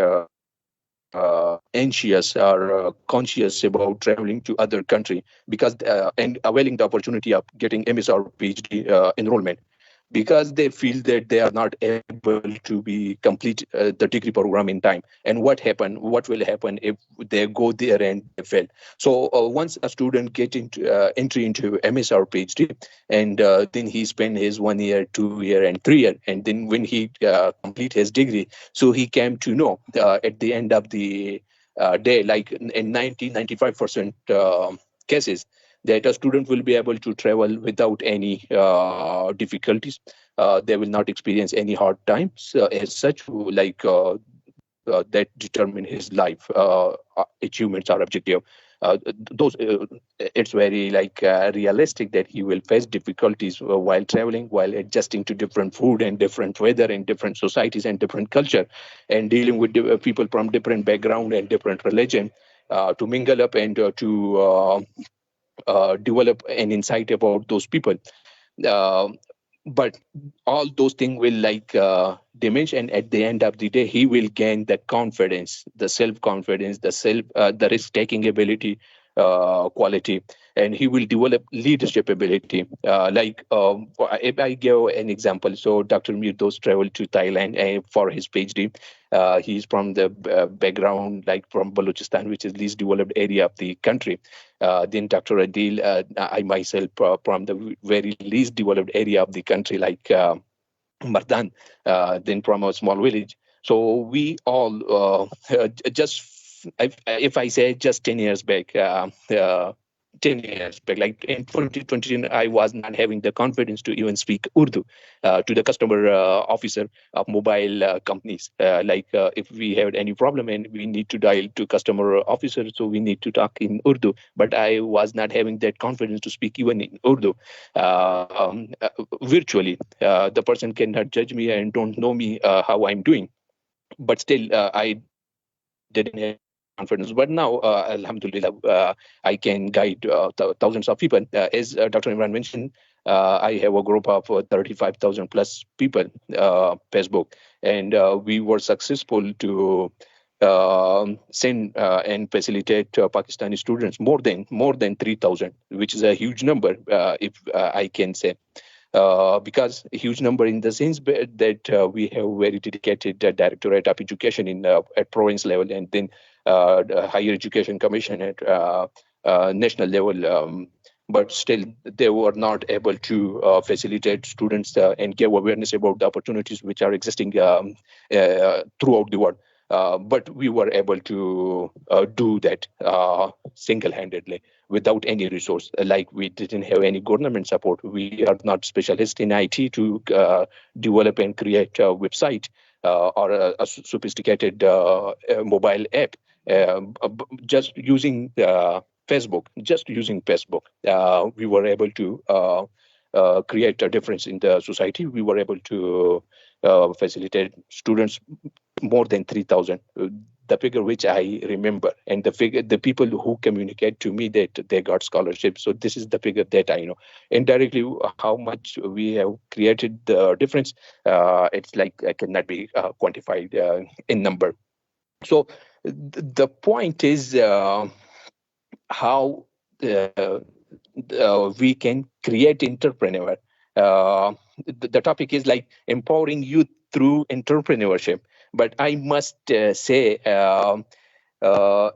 anxious or conscious about traveling to other country because and availing the opportunity of getting MS or PhD enrollment, because they feel that they are not able to be complete the degree program in time. And what will happen if they go there and they fail? So once a student get into entry into MS or PhD, and then he spend his 1 year, 2 year, and 3 year, and then when he complete his degree, so he came to know at the end of the day, like in 95% cases, that a student will be able to travel without any difficulties. They will not experience any hard times as such, like that determine his life achievements or objective. Those it's very like realistic that he will face difficulties while traveling, while adjusting to different food and different weather and different societies and different culture, and dealing with people from different background and different religion, to mingle up and to develop an insight about those people. Uh, but all those things will like diminish, and at the end of the day, he will gain the confidence, the self-confidence, the risk-taking ability, quality, and he will develop leadership ability. If I give an example, so Dr. Mirdos traveled to Thailand for his PhD. He's from the background like from Balochistan, which is least developed area of the country. Then Dr. Adil, I myself from the very least developed area of the country, like Mardan, then from a small village. So we all if I say just 10 years back, 10 years back, like in 2020, I was not having the confidence to even speak Urdu to the customer officer of mobile companies. If we had any problem and we need to dial to customer officer, so we need to talk in Urdu. But I was not having that confidence to speak even in Urdu. Virtually, the person cannot judge me and don't know me how I'm doing. But still, I didn't have confidence. But now, Alhamdulillah, I can guide thousands of people. As Dr. Imran mentioned, I have a group of 35,000 plus people, Facebook, and we were successful to send and facilitate Pakistani students more than 3,000, which is a huge number, if I can say. Because a huge number in the sense that we have very dedicated directorate of education at province level, and then the higher education commission at national level. But still, they were not able to facilitate students and give awareness about the opportunities which are existing throughout the world. But we were able to do that single-handedly without any resource. Like, we didn't have any government support. We are not specialists in IT to develop and create a website or a sophisticated mobile app. Just using Facebook, we were able to create a difference in the society. We were able to facilitate students more than 3,000. The figure which I remember, and the people who communicate to me that they got scholarships. So this is the figure that I know. Indirectly, how much we have created the difference, it's like cannot be quantified in number. So the point is how we can create entrepreneur. The topic is like empowering youth through entrepreneurship. But I must say,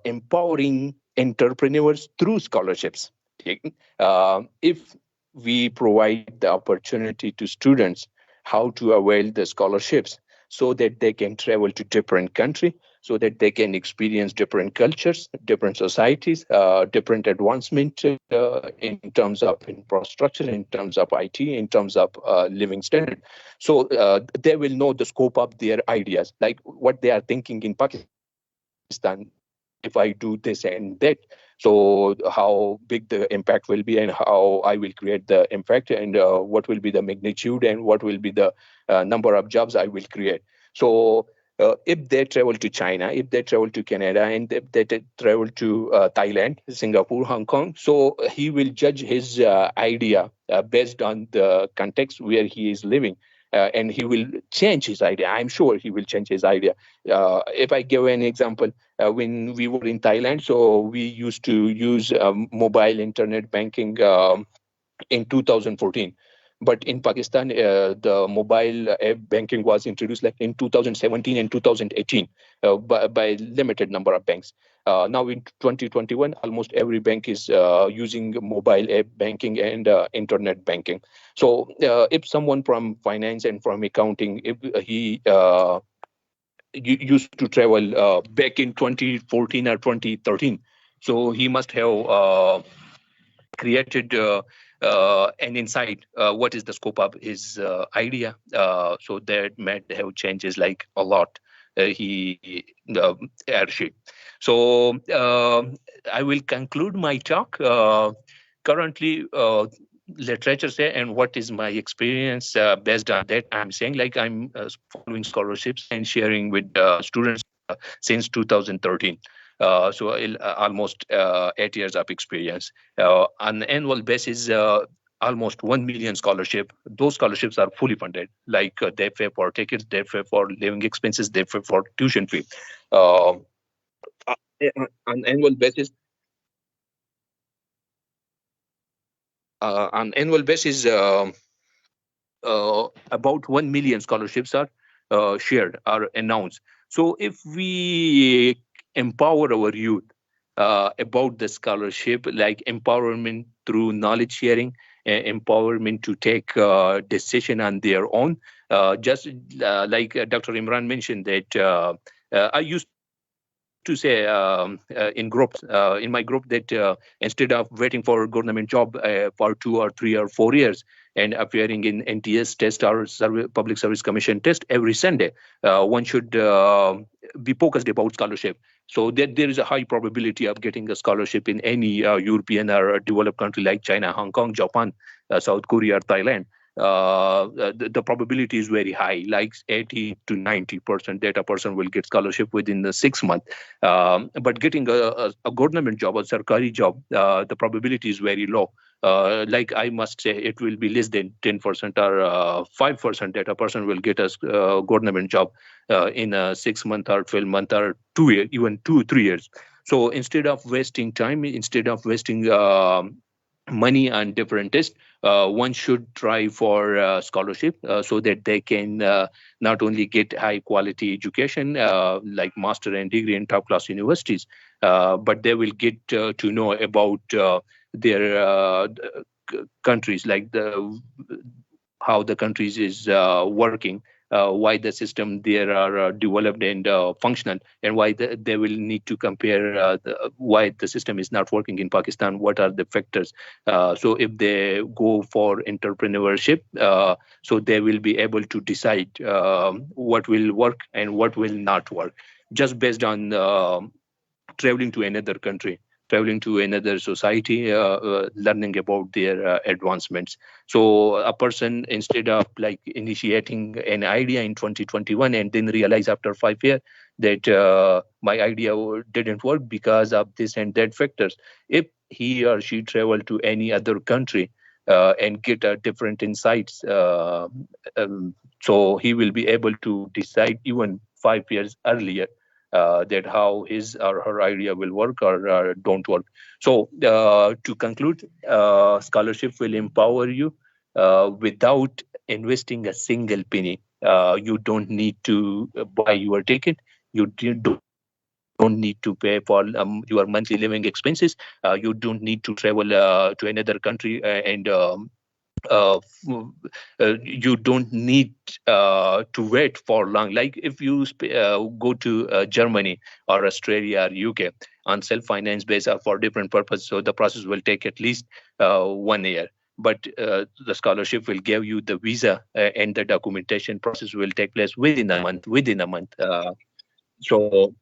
empowering entrepreneurs through scholarships. If we provide the opportunity to students how to avail the scholarships so that they can travel to different country, so that they can experience different cultures, different societies, different advancement in terms of infrastructure, in terms of IT, in terms of living standard. So they will know the scope of their ideas, like what they are thinking in Pakistan. If I do this and that, so how big the impact will be and how I will create the impact, and what will be the magnitude and what will be the number of jobs I will create. So if they travel to China, if they travel to Canada, and if they travel to Thailand, Singapore, Hong Kong, so he will judge his idea based on the context where he is living. And he will change his idea. I'm sure he will change his idea. If I give an example, when we were in Thailand, so we used to use mobile internet banking in 2014. But in Pakistan, the mobile app banking was introduced like in 2017 and 2018 by limited number of banks. Now in 2021, almost every bank is using mobile app banking and internet banking. So if someone from finance and from accounting, if he used to travel back in 2014 or 2013, so he must have created an insight what is the scope of his idea, so that might have changes like a lot, he or she. So I will conclude my talk. Currently literature say, and what is my experience based on that, I'm saying like I'm following scholarships and sharing with students since 2013. So almost 8 years of experience. On annual basis, almost 1 million scholarship. Those scholarships are fully funded, like they pay for tickets, they pay for living expenses, they pay for tuition fee. On annual basis, about 1 million scholarships are shared, are announced. So if we empower our youth about the scholarship, like empowerment through knowledge sharing, empowerment to take decision on their own, just like Dr. Imran mentioned that I used to say in groups, in my group, that instead of waiting for government job for 2 or 3 or 4 years and appearing in NTS test or Public Service Commission test every Sunday, one should be focused about scholarship. So that there is a high probability of getting a scholarship in any European or developed country like China, Hong Kong, Japan, South Korea, or Thailand. The probability is very high, like 80 to 90% that a person will get scholarship within the 6 months. But getting a government job, a sarkari job, the probability is very low. Like I must say, it will be less than 10% or 5% that a person will get a government job in a 6 month or 12 month or 2 years, even 2-3 years. So instead of wasting time, instead of wasting money on different tests, one should try for scholarship so that they can not only get high quality education like master and degree in top class universities, but they will get to know about their countries, like how the countries is working, why the system there are developed and functional, and why they will need to compare why the system is not working in Pakistan, what are the factors. So if they go for entrepreneurship, so they will be able to decide what will work and what will not work, just based on traveling to another country, traveling to another society, learning about their advancements. So a person, instead of like initiating an idea in 2021 and then realize after 5 years that my idea didn't work because of this and that factors, if he or she travel to any other country and get different insights, so he will be able to decide even 5 years earlier that how his or her idea will work or don't work. So to conclude, scholarship will empower you without investing a single penny. You don't need to buy your ticket. You don't need to pay for your monthly living expenses. You don't need to travel to another country and you don't need to wait for long. Like if you go to Germany or Australia or UK on self-finance base for different purposes, so the process will take at least 1 year. But the scholarship will give you the visa and the documentation process will take place within a month. So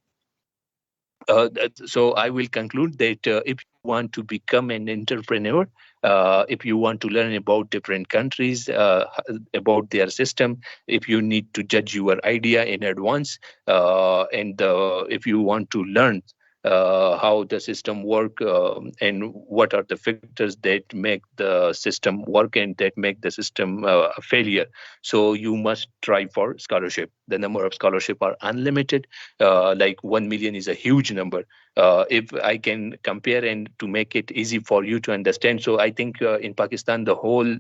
so I will conclude that if you want to become an entrepreneur, if you want to learn about different countries, about their system, if you need to judge your idea in advance, and if you want to learn how the system work and what are the factors that make the system work and that make the system a failure, so you must try for scholarship. The number of scholarship are unlimited. Like 1 million is a huge number. If I can compare and to make it easy for you to understand, so I think in Pakistan the whole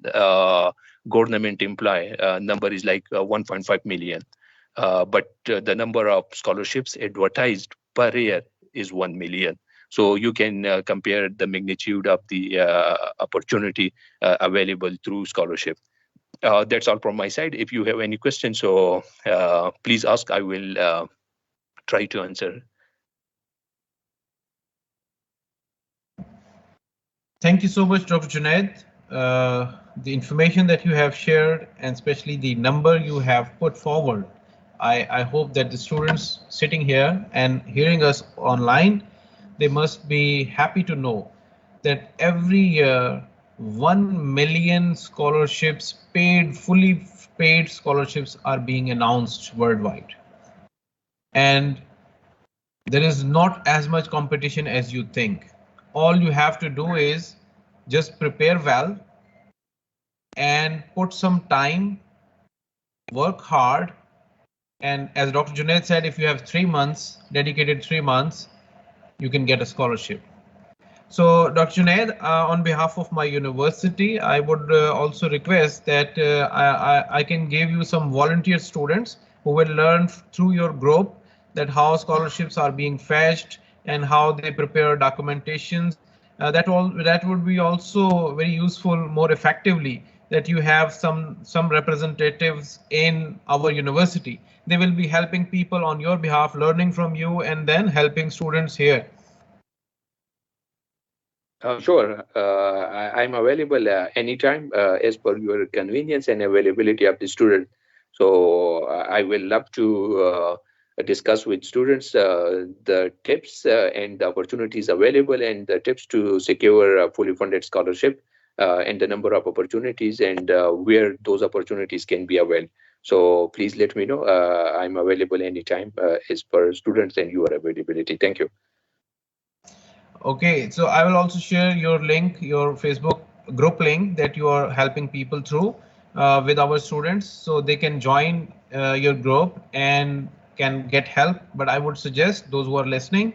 government employee number is like 1.5 million, but the number of scholarships advertised per year is 1 million. So you can compare the magnitude of the opportunity available through scholarship. That's all from my side. If you have any questions, so please ask. I will try to answer. Thank you so much, Dr. Junaid. The information that you have shared, and especially the number you have put forward, I hope that the students sitting here and hearing us online, they must be happy to know that every year 1 million scholarships, fully paid scholarships, are being announced worldwide. And there is not as much competition as you think. All you have to do is just prepare well and put some time, work hard. And as Dr. Junaid said, if you have 3 months, dedicated 3 months, you can get a scholarship. So Dr. Junaid, on behalf of my university, I would also request that I can give you some volunteer students who will learn through your group that how scholarships are being fetched and how they prepare documentations. That would be also very useful, more effectively, that you have some representatives in our university. They will be helping people on your behalf, learning from you, and then helping students here. Sure, I'm available anytime as per your convenience and availability of the student. So I will love to discuss with students the tips and the opportunities available and the tips to secure a fully funded scholarship and the number of opportunities and where those opportunities can be availed. So please let me know. I'm available anytime as per students and your availability. Thank you. Okay, so I will also share your link, your Facebook group link that you are helping people through with our students, so they can join your group and can get help. But I would suggest those who are listening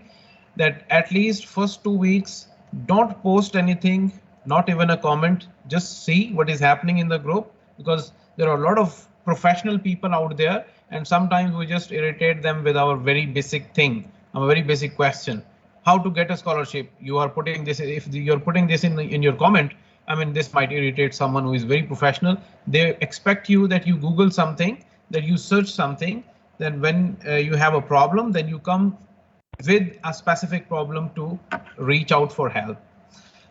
that at least first 2 weeks, don't post anything, not even a comment, just see what is happening in the group, because there are a lot of professional people out there, and sometimes we just irritate them with our very basic thing, a very basic question. How to get a scholarship? You are putting this, if you're putting this in your comment, I mean, this might irritate someone who is very professional. They expect you that you Google something, that you search something, then when you have a problem, then you come with a specific problem to reach out for help.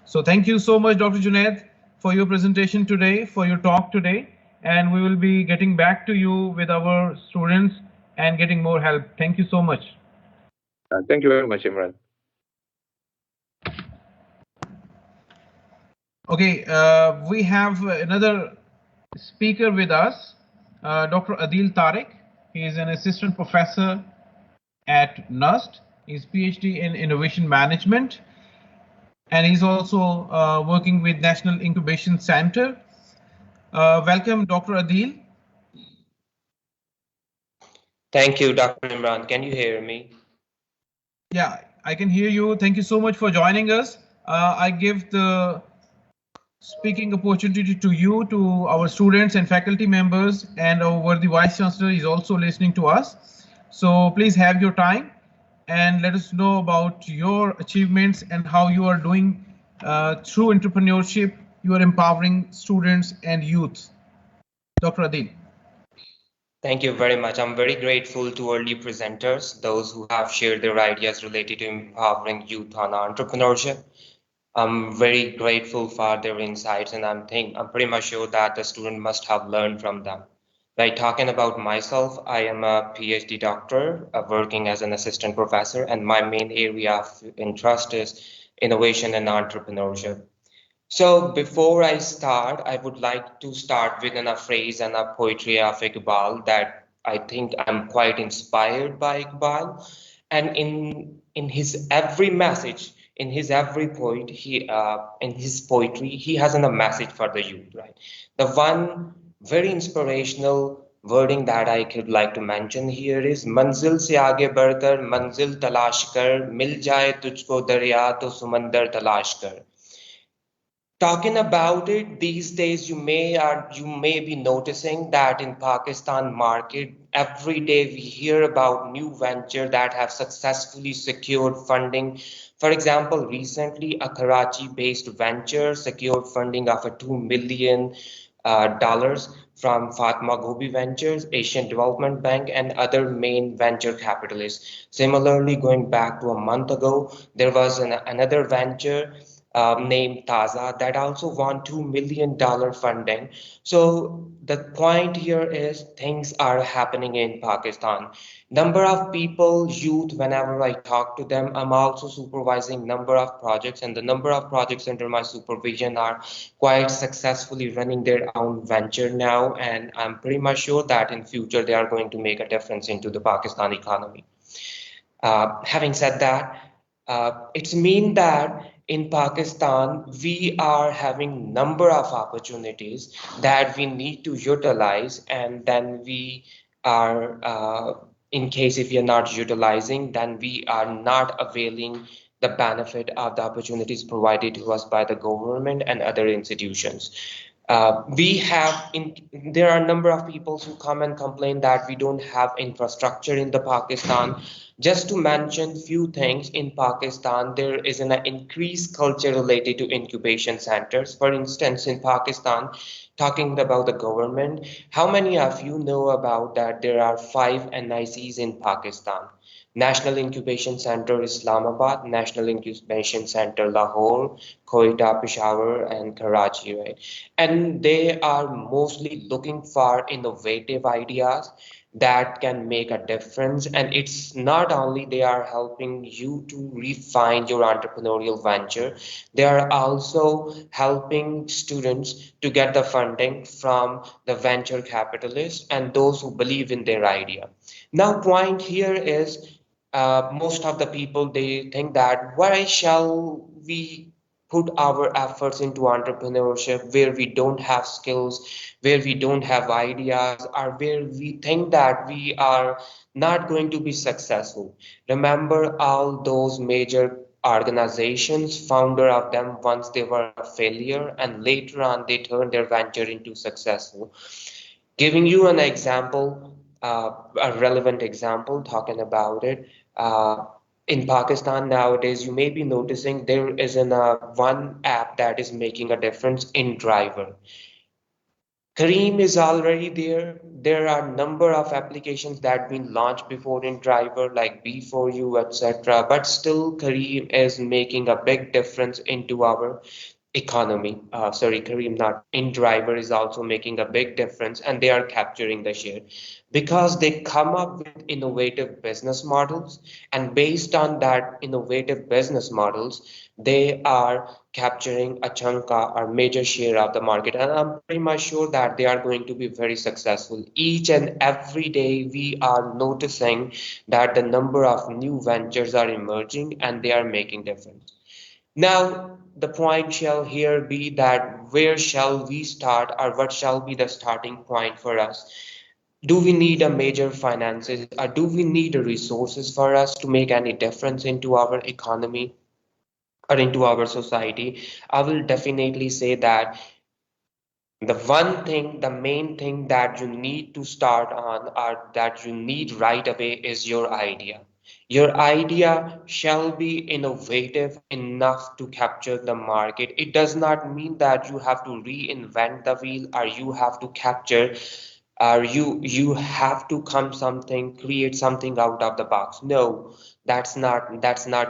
So thank you so much, Dr. Junaid, for your presentation today, for your talk today, and we will be getting back to you with our students and getting more help. Thank you so much. Thank you very much, Imran. Okay, we have another speaker with us, Dr. Adil Tariq. He is an assistant professor at NUST. He's PhD in innovation management, and he's also working with National Incubation Center. Welcome, Dr. Adil. Thank you, Dr. Imran. Can you hear me? Yeah, I can hear you. Thank you so much for joining us. I give the speaking opportunity to you, to our students and faculty members, and our worthy Vice Chancellor is also listening to us. So please have your time and let us know about your achievements and how you are doing through entrepreneurship. You are empowering students and youth. Dr. Adil. Thank you very much. I'm very grateful to early presenters, those who have shared their ideas related to empowering youth on entrepreneurship. I'm very grateful for their insights, and I'm pretty much sure that the student must have learned from them. Right, talking about myself, I am a PhD doctor working as an assistant professor, and my main area of interest is innovation and entrepreneurship. So before I start, I would like to start with a phrase and a poetry of Iqbal that I think I'm quite inspired by Iqbal. And in his every message, in his every poet, in his poetry, he has a message for the youth, right? The one very inspirational wording that I could like to mention here is मंजिल से आगे बढ़कर मंजिल तलाश कर मिल जाए तुझको दरिया तो समंदर तलाश कर. Talking about it these days, you may be noticing that in Pakistan market every day we hear about new venture that have successfully secured funding. For example, recently a Karachi-based venture secured funding of a $2 million from Fatma Gobi Ventures, Asian Development Bank, and other main venture capitalists. Similarly, going back to a month ago, there was another venture named Taza that also won $2 million funding. So the point here is things are happening in Pakistan. Number of people, youth, whenever I talk to them, I'm also supervising number of projects, and the number of projects under my supervision are quite successfully running their own venture now, and I'm pretty much sure that in future they are going to make a difference into the Pakistan economy. Having said that, it's mean that in Pakistan, we are having number of opportunities that we need to utilize, and then we are, in case if we are not utilizing, then we are not availing the benefit of the opportunities provided to us by the government and other institutions. There are a number of people who come and complain that we don't have infrastructure in the Pakistan. Just to mention few things, in Pakistan, there is an increased culture related to incubation centers. For instance, in Pakistan, talking about the government, how many of you know about that there are 5 NICs in Pakistan? National Incubation Center Islamabad, National Incubation Center Lahore, Quetta, Peshawar, and Karachi, right? And they are mostly looking for innovative ideas that can make a difference. And it's not only they are helping you to refine your entrepreneurial venture, they are also helping students to get the funding from the venture capitalists and those who believe in their idea. Now, point here is most of the people, they think that why shall we put our efforts into entrepreneurship where we don't have skills, where we don't have ideas, or where we think that we are not going to be successful. Remember all those major organizations, founder of them, once they were a failure and later on they turned their venture into successful. Giving you an example, a relevant example, talking about it. In Pakistan nowadays, you may be noticing there is one app that is making a difference in driver. Kareem is already there. There are a number of applications that have been launched before in driver, like B4U, etc. But still, Kareem is making a big difference into our economy. Sorry, Kareem, not in driver is also making a big difference, and they are capturing the share because they come up with innovative business models, and based on that innovative business models, they are capturing a chunk or major share of the market, and I'm pretty much sure that they are going to be very successful. Each and every day we are noticing that the number of new ventures are emerging and they are making difference. Now, the point shall here be that where shall we start, or what shall be the starting point for us? Do we need a major finances, or do we need resources for us to make any difference into our economy? or into our society, I will definitely say that the one thing, the main thing that you need to start on, or that you need right away, is your idea. Your idea shall be innovative enough to capture the market. It does not mean that you have to reinvent the wheel, or you have to capture, or you have to come something, create something out of the box. No, that's not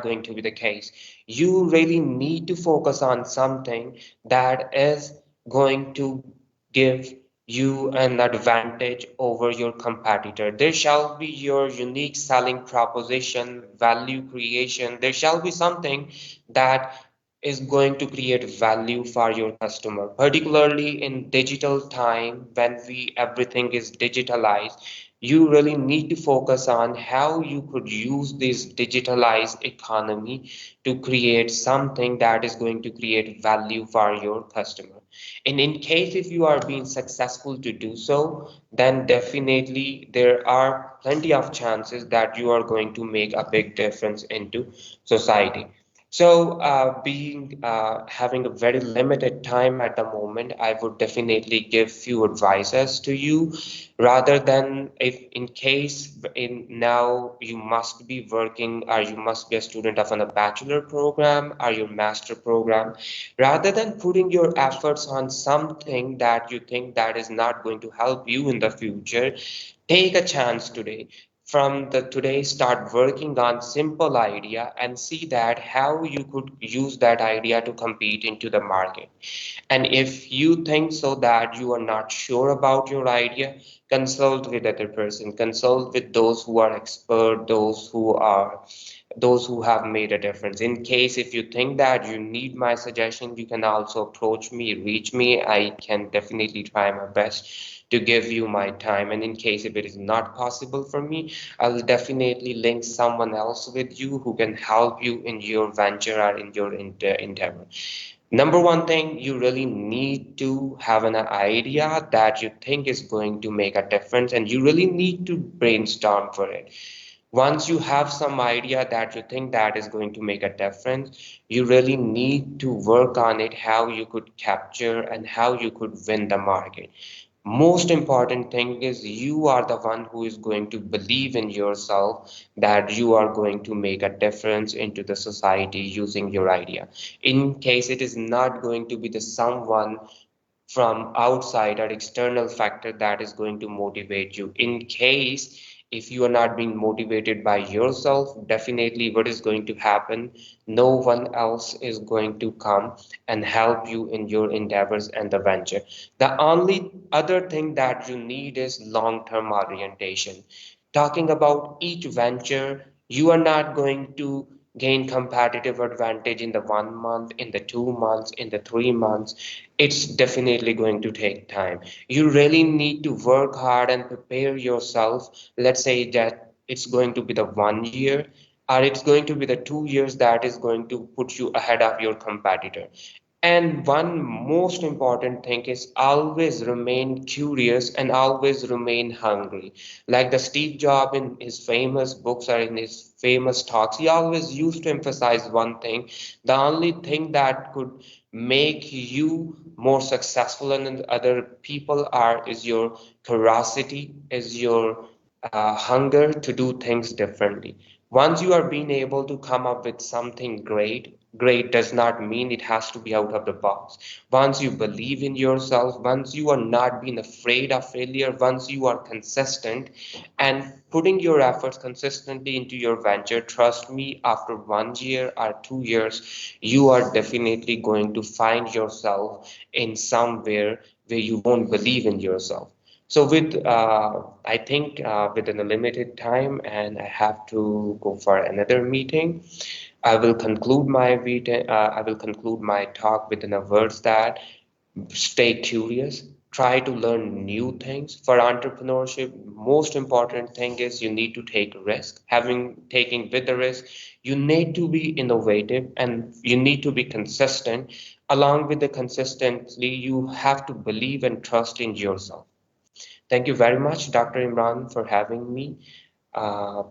going to be the case. You really need to focus on something that is going to give you an advantage over your competitor. There shall be your unique selling proposition, value creation. There shall be something that is going to create value for your customer, particularly in digital time when we everything is digitalized. You really need to focus on how you could use this digitalized economy to create something that is going to create value for your customer. And in case if you are being successful to do so, then definitely there are plenty of chances that you are going to make a big difference into society. So, being having a very limited time at the moment, I would definitely give few advices to you, rather than, if in case in now you must be working, or you must be a student of a bachelor program or your master program, rather than putting your efforts on something that you think that is not going to help you in the future, take a chance today. From the today, start working on simple idea and see that how you could use that idea to compete into the market. And if you think so that you are not sure about your idea, consult with other person, consult with those who are expert, those who have made a difference. In case if you think that you need my suggestion, you can also approach me, reach me. I can definitely try my best to give you my time. And in case if it is not possible for me, I'll definitely link someone else with you who can help you in your venture or in your endeavor. Number one thing, you really need to have an idea that you think is going to make a difference, and you really need to brainstorm for it. Once you have some idea that you think that is going to make a difference, you really need to work on it, how you could capture and how you could win the market. Most important thing is you are the one who is going to believe in yourself, that you are going to make a difference into the society using your idea. In case it is not going to be the someone from outside or external factor that is going to motivate you. In case if you are not being motivated by yourself, definitely what is going to happen, no one else is going to come and help you in your endeavors and the venture. The only other thing that you need is long-term orientation. Talking about each venture, you are not going to gain competitive advantage in the 1 month, in the 2 months, in the 3 months. It's definitely going to take time. You really need to work hard and prepare yourself. Let's say that it's going to be the 1 year, or it's going to be the 2 years that is going to put you ahead of your competitor. And one most important thing is always remain curious and always remain hungry. Like the Steve Jobs in his famous books or in his famous talks, he always used to emphasize one thing. The only thing that could make you more successful than other people are is your curiosity, is your hunger to do things differently. Once you are being able to come up with something great, great does not mean it has to be out of the box. Once you believe in yourself, once you are not being afraid of failure, once you are consistent and putting your efforts consistently into your venture, trust me, after 1 year or 2 years, you are definitely going to find yourself in somewhere where you won't believe in yourself. So with I think within a limited time, and I have to go for another meeting, I will conclude my I will conclude my talk within a words that stay curious, try to learn new things. For entrepreneurship, most important thing is you need to take risk. Having taking with the risk, you need to be innovative and you need to be consistent. Along with the consistency, you have to believe and trust in yourself. Thank you very much, Dr. Imran, for having me. Uh,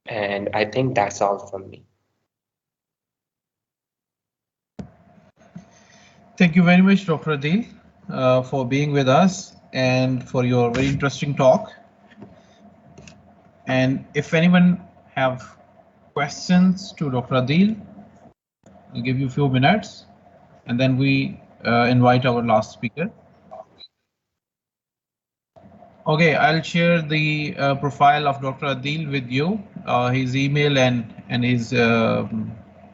and I think that's all from me. Thank you very much, Dr. Adil, for being with us and for your very interesting talk. And if anyone have questions to Dr. Adil, I'll give you a few minutes and then we invite our last speaker. Okay, I'll share the profile of Dr. Adil with you, his email and his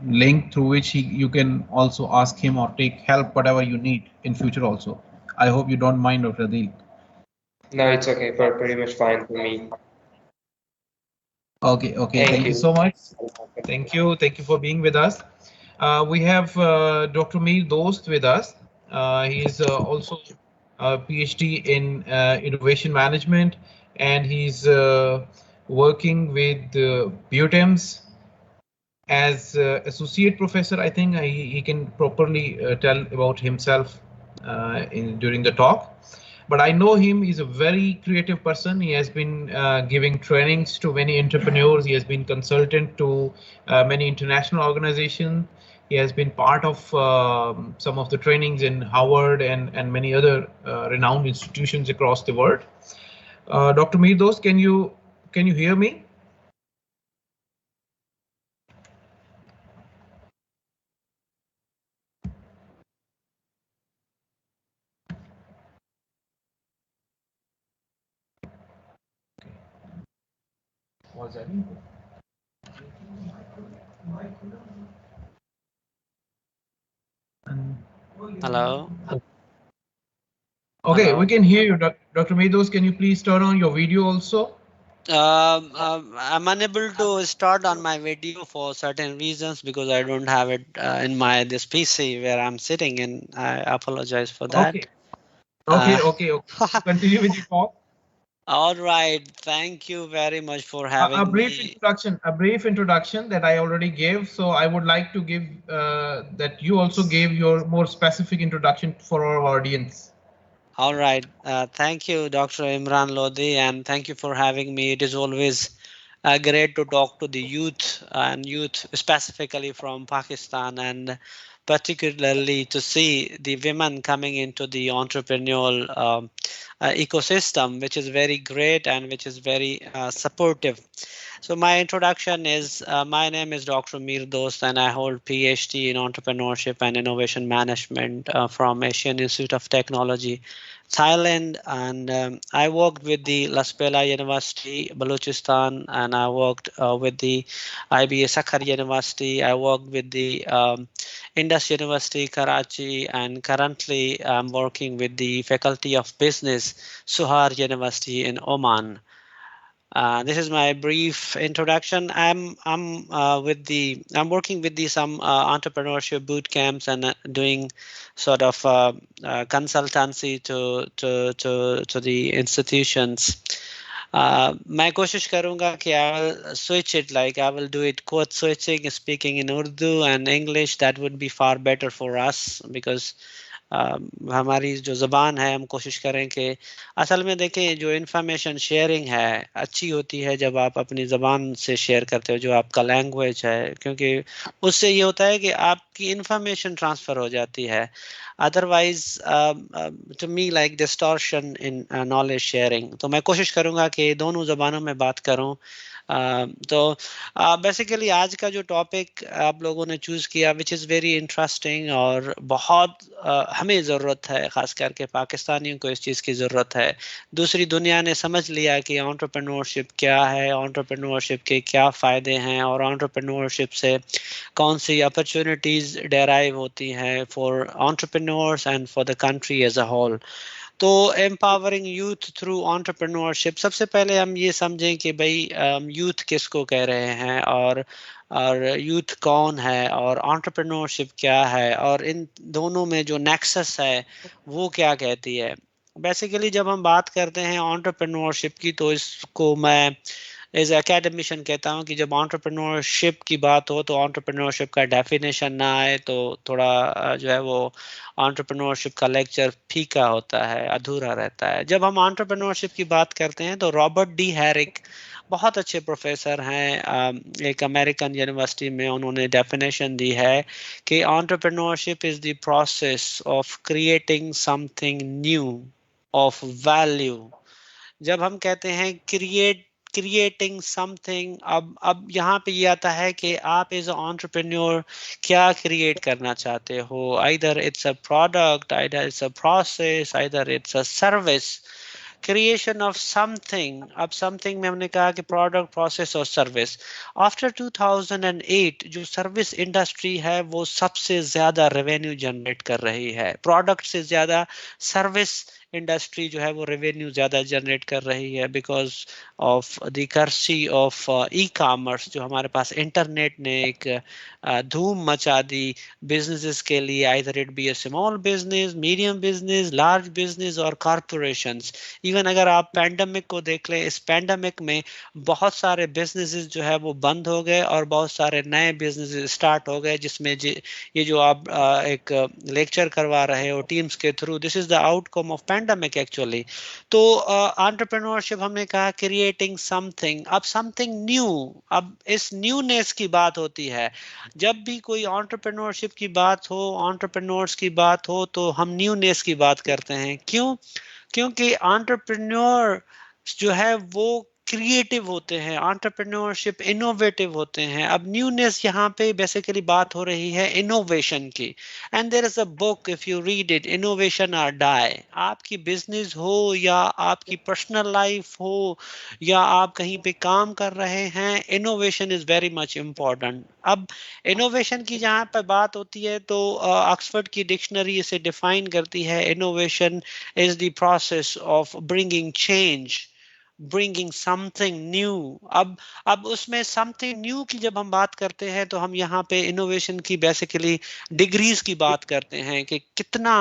link through which you can also ask him or take help whatever you need in future also. I hope you don't mind, Dr. Adil. No, it's okay. Pretty much fine for me. Okay, thank you so much. Thank you for being with us. We have Dr. Mir Dost with us. He is also a PhD in innovation management, and he's working with BioTems as associate professor. I think he can properly tell about himself during the talk. But I know him, he's a very creative person. He has been giving trainings to many entrepreneurs. He has been consultant to many international organizations. He has been part of some of the trainings in Harvard and many other renowned institutions across the world. Dr. Mir Dost, can you hear me? Was that Hello. Okay, Hello. we can hear you, Dr. Mir Dost. Can you please turn on your video also? I'm unable to start on my video for certain reasons because I don't have it in this PC where I'm sitting, and I apologize for that. Okay. Continue with your talk. All right. Thank you very much for having A brief me. introduction that I already gave. So I would like to give that you also gave your more specific introduction for our audience. All right. Thank you, Dr. Imran Lodi, and thank you for having me. It is always great to talk to the youth and youth specifically from Pakistan, and particularly to see the women coming into the entrepreneurial ecosystem, which is very great and which is very supportive. So my introduction is, my name is Dr. Mir Dost, and I hold PhD in entrepreneurship and innovation management from Asian Institute of Technology, Thailand. And I worked with the Laspela University, Balochistan, and I worked with the IBA Sakhar University. I worked with the Indus University, Karachi, and currently I'm working with the Faculty of Business, Suhar University in Oman. This is my brief introduction. I'm working with some entrepreneurship boot camps and doing sort of consultancy to the institutions. मैं कोशिश करूंगा कि I will switch it, like I will do it code switching, speaking in Urdu and English. That would be far better for us because हमारी जो ज़बान है हम कोशिश करें कि असल में देखें जो इन्फॉर्मेशन शेयरिंग है अच्छी होती है जब आप अपनी ज़बान से शेयर करते हो जो आपका लैंग्वेज है, क्योंकि उससे ये होता है कि आपकी इन्फॉर्मेशन ट्रांसफ़र हो जाती है. Otherwise to me like distortion in knowledge sharing. तो मैं कोशिश करूँगा कि दोनों ज़बानों में बात करूँ. तो बेसिकली आज का जो टॉपिक आप लोगों ने चूज़ किया विच इज़ वेरी इंटरेस्टिंग और बहुत हमें ज़रूरत है, ख़ास करके पाकिस्तानियों को इस चीज़ की ज़रूरत है. दूसरी दुनिया ने समझ लिया कि एंटरप्रेन्योरशिप क्या है, एंटरप्रेन्योरशिप के क्या फ़ायदे हैं और एंटरप्रेन्योरशिप से कौन सी अपॉर्चुनिटीज़ डेराइव होती हैं for entrepreneurs and for the country as a whole. तो एम्पावरिंग यूथ थ्रू एंटरप्रेन्योरशिप, सबसे पहले हम ये समझें कि भाई यूथ किसको कह रहे हैं और यूथ कौन है और एंटरप्रेन्योरशिप क्या है और इन दोनों में जो नेक्सस है वो क्या कहती है. बेसिकली जब हम बात करते हैं एंटरप्रेन्योरशिप की तो इसको मैं एज एकेडमिशियन कहता हूँ कि जब एंटरप्रेन्योरशिप की बात हो तो एंटरप्रेन्योरशिप का डेफिनेशन ना आए तो थोड़ा जो है वो एंटरप्रेन्योरशिप का लेक्चर फीका होता है, अधूरा रहता है। जब हम एंटरप्रेन्योरशिप की बात करते हैं तो रॉबर्ट डी हैरिक बहुत अच्छे प्रोफेसर हैं, एक अमेरिकन यूनिवर्सिटी में, उन्होंने डेफिनेशन दी है कि entrepreneurship is the process of creating something new of value. जब हम कहते हैं क्रिएटिंग समथिंग, अब यहाँ पे ये आता है कि आप एज एंटरप्रेन्योर क्या क्रिएट करना चाहते हो। Either it's a product, either it's a process, either it's a service. Creation of something, अब समथिंग में हमने कहा कि प्रोडक्ट, प्रोसेस और सर्विस। आफ्टर 2008 जो सर्विस इंडस्ट्री है वो सबसे ज्यादा रेवेन्यू जनरेट कर रही है, प्रोडक्ट से ज्यादा सर्विस इंडस्ट्री जो है वो रेवेन्यू ज़्यादा जनरेट कर रही है, because of the courtesy of e commerce. जो हमारे पास इंटरनेट ने एक धूम मचा दी बिजनेसेस के लिए, either it be a small business, medium business, large business और कॉरपोरेशंस। इवन अगर आप पैंडमिक को देख लें, इस पैंडमिक में बहुत सारे बिजनेसेस जो है वो बंद हो गए और बहुत सारे नए बिजनेसेस स्टार्ट हो गए, जिसमें ये जो आप एक लेक्चर करवा रहे हो टीम्स के through, this is the outcome of pandemic actually. तो एंटरप्रेन्योरशिप हमने कहा क्रिएटिंग समथिंग, अब समथिंग न्यू, अब इस न्यूनेस की बात होती है। जब भी कोई एंटरप्रेन्योरशिप की बात हो, एंटरप्रेन्योर्स की बात हो, तो हम न्यूनेस की बात करते हैं। क्यों? क्योंकि एंटरप्रेन्योर जो है वो क्रिएटिव होते हैं, एंटरप्रेन्योरशिप इनोवेटिव होते हैं। अब न्यूनेस यहाँ पे बेसिकली बात हो रही है इनोवेशन की। And there is a book, if you read it, innovation और डाई। आपकी बिजनेस हो या आपकी पर्सनल लाइफ हो या आप कहीं पे काम कर रहे हैं, innovation is very much important. अब इनोवेशन की जहाँ पर बात होती है तो ऑक्सफोर्ड की डिक्शनरी इसे डिफाइन करती है, innovation is the process of bringing change, bringing something new। अब उसमें something new की जब हम बात करते हैं तो हम यहाँ पे innovation की बेसिकली डिग्रीज की बात करते हैं कि कितना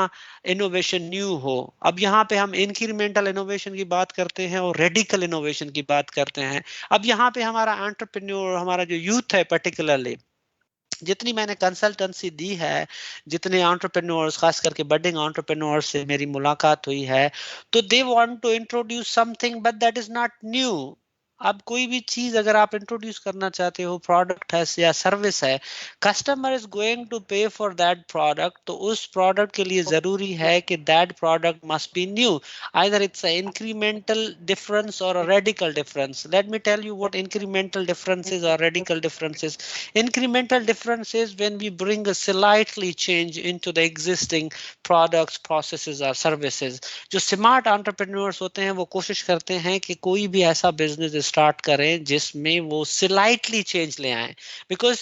innovation न्यू हो। अब यहाँ पे हम इंक्रीमेंटल इनोवेशन की बात करते हैं और रेडिकल इनोवेशन की बात करते हैं। अब यहाँ पे हमारा एंटरप्रेन्योर, हमारा जो यूथ है पर्टिकुलरली, जितनी मैंने कंसल्टेंसी दी है, जितने एंटरप्रेन्योर्स, खास करके बडिंग एंटरप्रेन्योर्स से मेरी मुलाकात हुई है, तो they want to introduce something but that is not new. अब कोई भी चीज अगर आप इंट्रोड्यूस करना चाहते हो, प्रोडक्ट है या सर्विस है, customer is going to pay for that product, तो उस प्रोडक्ट के लिए जरूरी है कि that product must be new. Either it's a incremental difference or a radical difference. Let me tell you what incremental differences or radical differences. Incremental difference is when we bring a slightly change into the existing products, processes or services। जो smart entrepreneurs होते हैं वो कोशिश करते हैं कि कोई भी ऐसा बिजनेस स्टार्ट करें जिसमें वो स्लाइटली चेंज ले आए, बिकॉज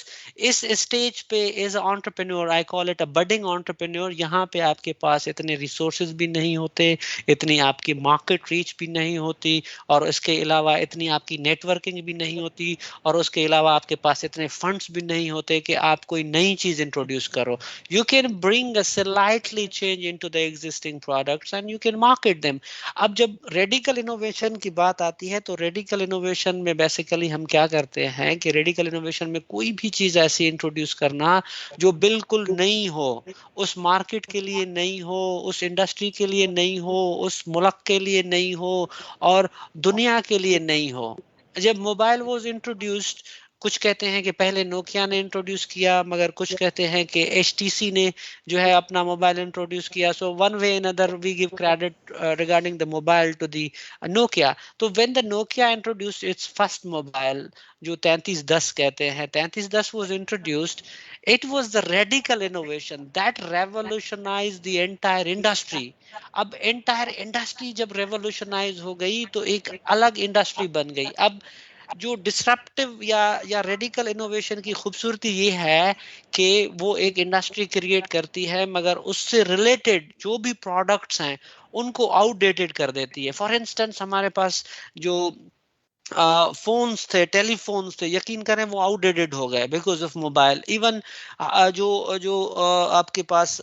इस स्टेज पे as entrepreneur, I call it a budding entrepreneur, यहाँ पे आपके पास इतने रिसोर्सेज भी नहीं होते, इतनी आपकी मार्केट रीच भी नहीं होती, और इसके अलावा इतनी आपकी नेटवर्किंग भी नहीं होती, और उसके अलावा आपके पास इतने फंड्स भी नहीं होते कि आप कोई नई चीज इंट्रोड्यूस करो। You can bring a slightly change into the existing products and you can market them. अब जब रेडिकल इनोवेशन की बात आती है तो रेडिकल इनोवेशन में बेसिकली हम क्या करते हैं कि रेडिकल इनोवेशन में कोई भी चीज ऐसी इंट्रोड्यूस करना जो बिल्कुल नई हो, उस मार्केट के लिए नई हो, उस इंडस्ट्री के लिए नई हो, उस मुल्क के लिए नई हो और दुनिया के लिए नई हो। जब मोबाइल वाज इंट्रोड्यूस्ड, कुछ कहते हैं कि पहले नोकिया ने इंट्रोड्यूस किया, मगर कुछ कहते हैं कि एचटीसी ने जो है अपना मोबाइल इंट्रोड्यूस किया। So one way in other we give credit regarding the mobile to the Nokia. तो when the Nokia introduced its first mobile, जो 3310 कहते हैं, 3310 was introduced, it was the radical innovation that revolutionised the entire industry. अब entire industry जब revolutionise हो गई तो एक अलग इंडस्ट्री बन गई। अब जो डिसरप्टिव या रेडिकल इनोवेशन की खूबसूरती ये है कि वो एक इंडस्ट्री क्रिएट करती है, मगर उससे रिलेटेड जो भी प्रोडक्ट्स हैं उनको आउटडेटेड कर देती है। फॉर इंस्टेंस हमारे पास जो फोन्स थे, टेलीफोन्स थे, यकीन करें वो आउटडेटेड हो गए बिकॉज ऑफ मोबाइल। इवन जो जो आपके पास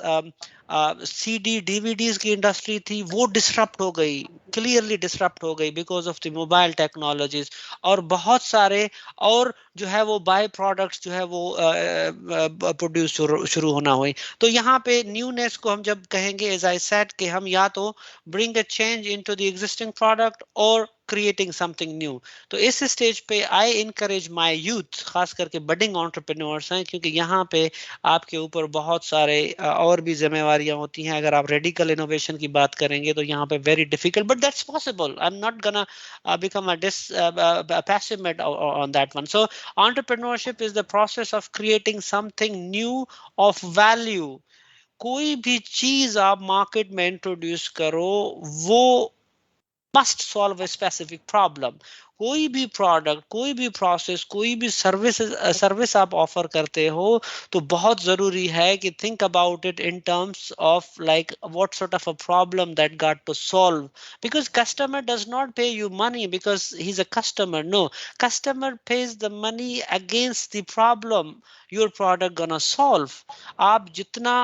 सीडी डीवीडीज की इंडस्ट्री थी वो डिसरप्ट हो गई क्लियरली डिसरप्ट हो गई because of the mobile technologies, और बहुत सारे और जो है वो बाय प्रोडक्ट्स जो है वो प्रोड्यूस शुरू होना हुई। तो यहाँ पे न्यूनेस को हम जब कहेंगे, एज आई सेड, कि हम या तो bring a change into the existing product और क्रिएटिंग समथिंग न्यू। तो इस स्टेज पे आई इनकरेज माय यूथ, खास करके बडिंग एंटरप्रेन्योर्स हैं, क्योंकि यहाँ पे आपके ऊपर बहुत सारे और भी जिम्मेवारियां होती हैं। अगर आप रेडिकल इनोवेशन की बात करेंगे तो यहाँ पे very difficult, but that's possible. I am not gonna become a pessimist on that one. So entrepreneurship is the process of creating something new of value. कोई भी चीज आप मार्केट में इंट्रोड्यूस करो वो must solve a specific problem. कोई भी product, कोई भी प्रोसेस, कोई भी सर्विस आप ऑफर करते हो तो बहुत जरूरी है कि think about it in terms of like what sort of a problem that got to solve, because customer does not pay you money because he is a customer. No, customer pays the money against the problem your product gonna solve. आप जितना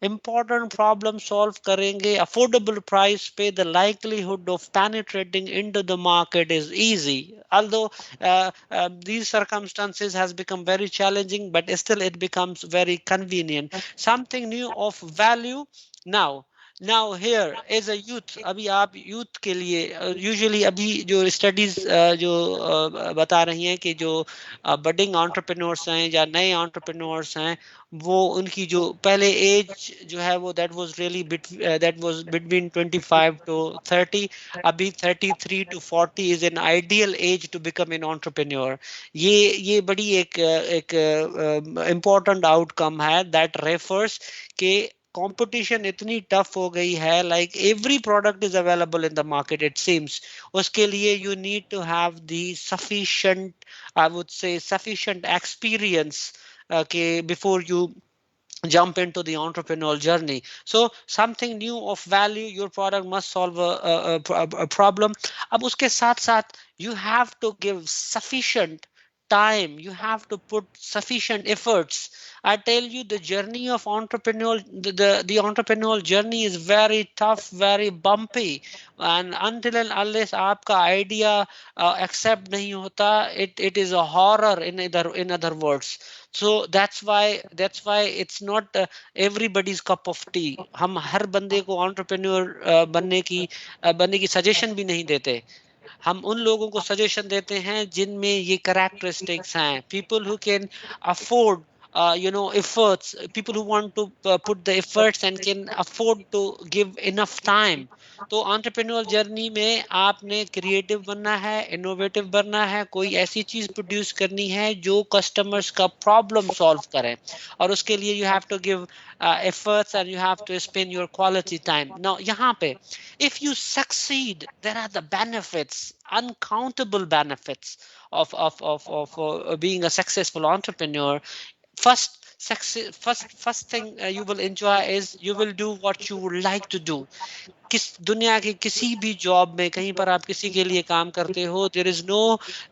important problem solve करेंगे affordable price पे, the likelihood of penetrating into the market is easy. Although these circumstances has become very challenging, but still it becomes very convenient. Something new of value. Now here as a youth, अभी आप youth के लिए usually अभी जो studies जो बता रही हैं कि जो budding entrepreneurs हैं या नए entrepreneurs हैं, वो उनकी जो पहले एज जो है वो that was between 25 to 30. अभी 33 to 40 is an ideal age to become an entrepreneur. ये बड़ी एक important outcome है that refers के कंपटीशन इतनी टफ हो गई है, like every product is available in the market it seems. उसके लिए you need to have the sufficient, I would say sufficient experience before you jump into the entrepreneurial journey. So something new of value, your product must solve a problem. अब उसके साथ साथ you have to give sufficient time, you have to put sufficient efforts. I tell you, the journey of the entrepreneurial journey is very tough, very bumpy, and until and unless आपका idea accept नहीं होता, it is a horror in other words. So that's why it's not everybody's cup of tea. हम हर बंदे को entrepreneur बनने की suggestion भी नहीं देते. हम उन लोगों को सजेशन देते हैं जिनमें ये कैरेक्टरिस्टिक्स हैं. People who can afford efforts, people who want to put the efforts and can afford to give enough time. तो entrepreneurial journey में आपने क्रिएटिव बनना है, इनोवेटिव बनना है, कोई ऐसी चीज प्रोड्यूस करनी है जो कस्टमर्स का प्रॉब्लम सॉल्व करे, और उसके लिए you have to give efforts and you have to spend your quality time. Now यहाँ पे if you succeed, there are the benefits, uncountable benefits of being a successful entrepreneur. First thing you will enjoy is you will do what you would like to do. दुनिया के किसी भी job में कहीं पर आप किसी के लिए काम करते हो, there is no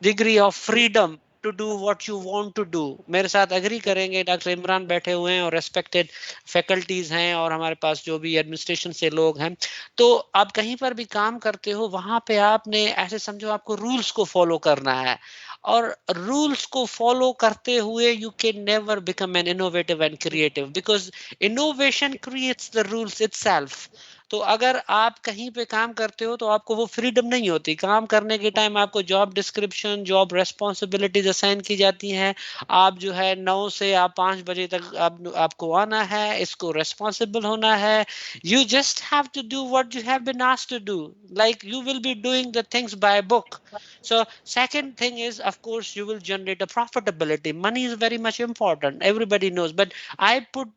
degree of freedom to do what you want to do. मेरे साथ एग्री करेंगे, डॉक्टर इमरान बैठे हुए हैं और रेस्पेक्टेड फैकल्टीज हैं और हमारे पास जो भी एडमिनिस्ट्रेशन से लोग हैं. तो आप कहीं पर भी काम करते हो, वहां पे आपने ऐसे समझो आपको रूल्स को फॉलो करना है, और रूल्स को फॉलो करते हुए you can never become an innovative and creative, because innovation creates the rules itself. तो अगर आप कहीं पे काम करते हो तो आपको वो फ्रीडम नहीं होती. काम करने के टाइम आपको job description, job responsibilities assign की जाती हैं. आप जो है 9 से आप 5 बजे तक आपको आना है, इसको रेस्पॉन्सिबल होना है. You just have to do what you have been asked to do, like you will be doing the things by book. So second thing is, of course, you will generate a profitability. Money is very much important, everybody knows, but I put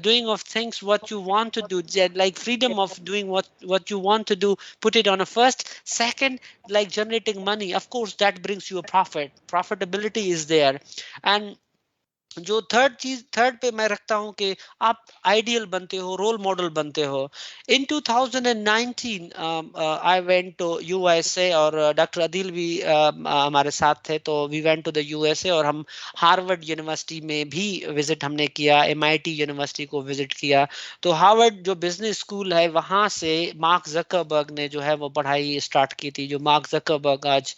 doing of things what you want to do, like freedom of doing what you want to do, put it on a first. Second, like generating money, of course that brings you a profitability is there. And जो third पे मैं रखता हूं कि आप ideal बनते हो, role model बनते हो। In 2019 I went to USA और डॉक्टर अदिल भी हमारे साथ थे, तो we went to the USA और हम हार्वर्ड यूनिवर्सिटी में भी विजिट हमने किया, एमआईटी यूनिवर्सिटी को विजिट किया। तो हार्वर्ड जो बिजनेस स्कूल है वहां से मार्क जकरबर्ग ने जो है वो पढ़ाई स्टार्ट की थी। जो मार्क जकरबर्ग आज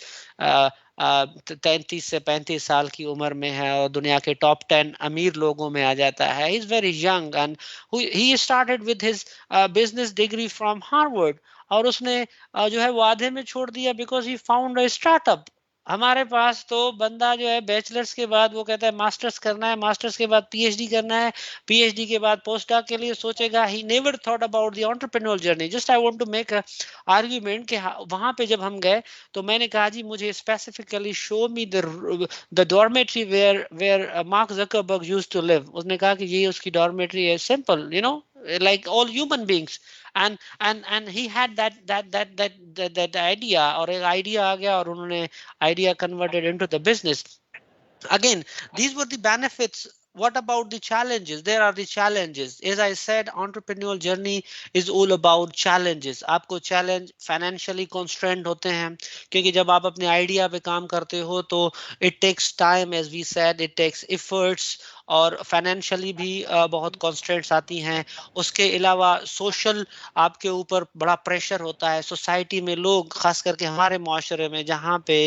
33 से 35 साल की उम्र में है और दुनिया के टॉप 10 अमीर लोगों में आ जाता है। He is very young and he started with his business degree from Harvard, और उसने जो है वो आधे में छोड़ दिया because he found a startup. हमारे पास तो बंदा जो है बैचलर्स के बाद वो कहता है मास्टर्स करना है, मास्टर्स के बाद पीएचडी करना है, पीएचडी के बाद पोस्ट डॉक के लिए सोचेगा। He never thought about the entrepreneur journey. Just I want to make a argument कि वहां पे जब हम गए तो मैंने कहा जी मुझे specifically show me the dormitory where Mark Zuckerberg used to live. उसने कहा कि ये उसकी डॉर्मेट्री है, simple, you know, like all human beings, and he had that idea, और एक आइडिया आ गया और उन्होंने idea converted into the business. Again, these were the benefits. What about the challenges? There are the challenges. As I said, entrepreneurial journey is all about challenges. आपको challenge financially constrained होते हैं, क्योंकि जब आप अपने आइडिया पे काम करते हो तो it takes time, as we said, it takes efforts, और फाइनेंशियली भी बहुत कॉन्स्ट्रेंट्स आती हैं। उसके अलावा सोशल आपके ऊपर बड़ा प्रेशर होता है। सोसाइटी में लोग, खास करके हमारे माशरे में, जहाँ पे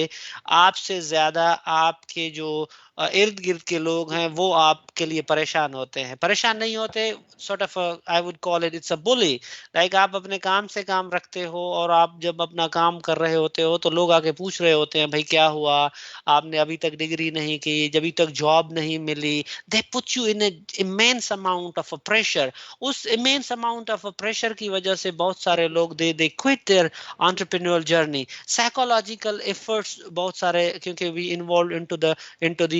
आपसे ज्यादा आपके जो इर्द गिर्द के लोग हैं वो आपके लिए परेशान होते हैं। परेशान नहीं होते, sort of I would call it, it's a bully. Like आप अपने काम से काम रखते हो और आप जब अपना काम कर रहे होते हो तो लोग आके पूछ रहे होते हैं भाई क्या हुआ, आपने अभी तक डिग्री नहीं की, अभी तक जॉब नहीं मिली। They put you in immense amount of pressure. उस इमेंस अमाउंट ऑफ प्रेशर की वजह से बहुत सारे लोग they quit their entrepreneur journey. Psychological efforts बहुत सारे, क्योंकि we involve into the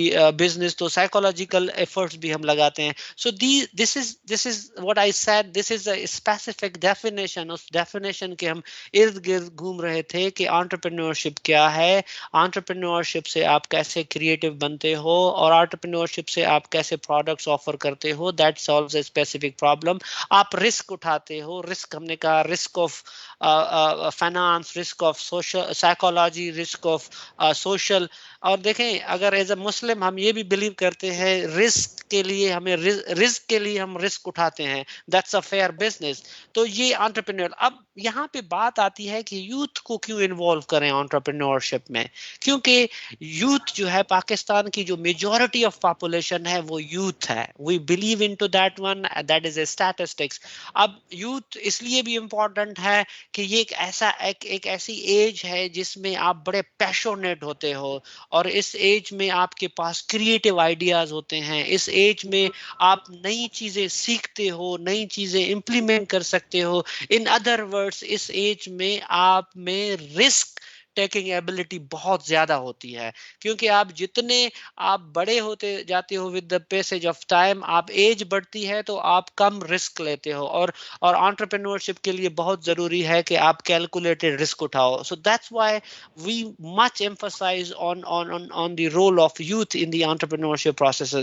business, तो साइकोलॉजिकल एफर्ट्स भी हम लगाते हैं। So this is what I said, this is a specific definition. उस डेफिनेशन के हम इर्द गिर्द घूम रहे थे कि एंटरप्रेन्योरशिप क्या है, एंटरप्रेन्योरशिप से आप कैसे क्रिएटिव बनते हो, और एंटरप्रेन्योरशिप से आप कैसे प्रोडक्ट्स ऑफर करते हो, that solves a specific problem. आप रिस्क उठाते हो, रिस्क हमने कहा risk of finance, risk of social psychology, risk of social. और देखें, अगर एज अ मुस्लिम हम ये भी बिलीव करते हैं रिस्क के लिए हम रिस्क उठाते हैं, दैट्स अ फेयर बिजनेस। तो ये एंटरप्रेन्योर। अब यहाँ पे बात आती है कि यूथ को क्यों इन्वॉल्व करें एंटरप्रेन्योरशिप में, क्योंकि यूथ जो है, पाकिस्तान की जो मेजॉरिटी ऑफ पॉपुलेशन है वो यूथ है। We believe into that one, that is a statistics. अब यूथ इसलिए भी इम्पोर्टेंट है कि ये एक ऐसी एज है जिसमें आप बड़े पैशनेट होते हो, और इस एज में आपके पास क्रिएटिव आइडियाज होते हैं। इस एज में आप नई चीजें सीखते हो, नई चीजें इंप्लीमेंट कर सकते हो। इन अदर वर्ड्स, इस एज में आप में रिस्क टेकिंग एबिलिटी बहुत ज्यादा होती है, क्योंकि आप जितने आप बड़े होते जाते हो with the passage of time, आप एज बढ़ती है तो आप कम रिस्क लेते हो, और एंटरप्रेन्योरशिप के लिए बहुत जरूरी है कि आप कैलकुलेटेड रिस्क उठाओ। So that's why we much emphasise on the role of youth in the entrepreneurship process.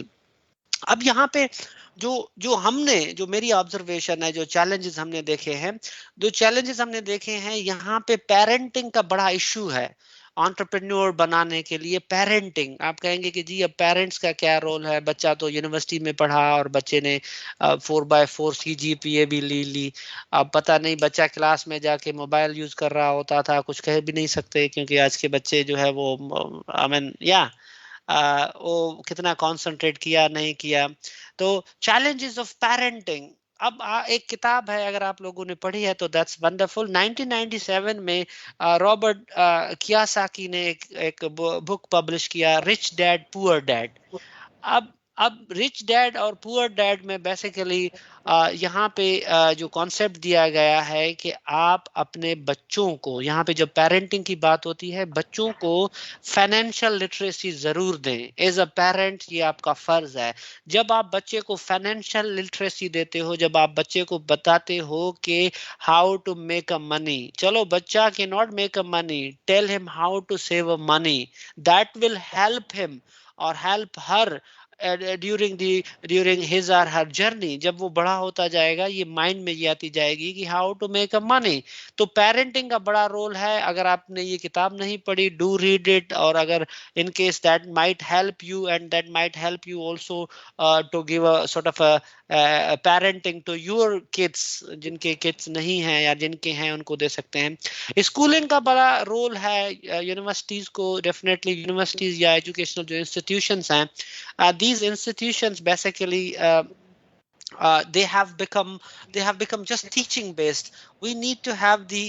अब यहाँ पे जो मेरी ऑब्जर्वेशन है, जो चैलेंजेस हमने देखे हैं, यहाँ पे पेरेंटिंग का बड़ा इशू है। एंटरप्रेन्योर बनाने के लिए पेरेंटिंग, आप कहेंगे कि जी अब पेरेंट्स का क्या रोल है, बच्चा तो यूनिवर्सिटी में पढ़ा और बच्चे ने 4/4 की जीपीए भी ली। अब पता नहीं बच्चा क्लास में जाके मोबाइल यूज कर रहा होता था, कुछ कह भी नहीं सकते, क्योंकि आज के बच्चे जो है वो आई मीन वो कितना कंसंट्रेट किया नहीं किया। तो चैलेंजेस ऑफ पेरेंटिंग। अब एक किताब है, अगर आप लोगों ने पढ़ी है तो दैट्स वंडरफुल। 1997 में रॉबर्ट कियोसाकी ने एक बुक पब्लिश किया, रिच डैड पुअर डैड। अब रिच डैड और पुअर डैड में बेसिकली यहाँ पे जो कॉन्सेप्ट दिया गया है कि आप अपने बच्चों को, यहाँ पे जब पेरेंटिंग की बात होती है, बच्चों को फाइनेंशियल लिटरेसी जरूर दें। एज अ पेरेंट ये आपका फर्ज है। जब आप बच्चे को फाइनेंशियल लिटरेसी देते हो, जब आप बच्चे को बताते हो कि how to make a money, चलो बच्चा can not make a money, tell him how to save a money, that will help him or help her during his or her journey, जब वो बड़ा होता जाएगा ये माइंड में ये आती जाएगी कि how to make a money. तो पेरेंटिंग का बड़ा रोल है। अगर आपने ये किताब नहीं पढ़ी, डू रीड इट, और अगर in case that might help you, and that might help you also to give a sort of a parenting to your kids, जिनके kids नहीं हैं या जिनके हैं उनको दे सकते हैं। स्कूलिंग का बड़ा रोल है यूनिवर्सिटीज को, डेफिनेटली यूनिवर्सिटीज या एजुकेशनल जो इंस्टीट्यूशंस हैं, these institutions basically they have become just teaching based. We need to have the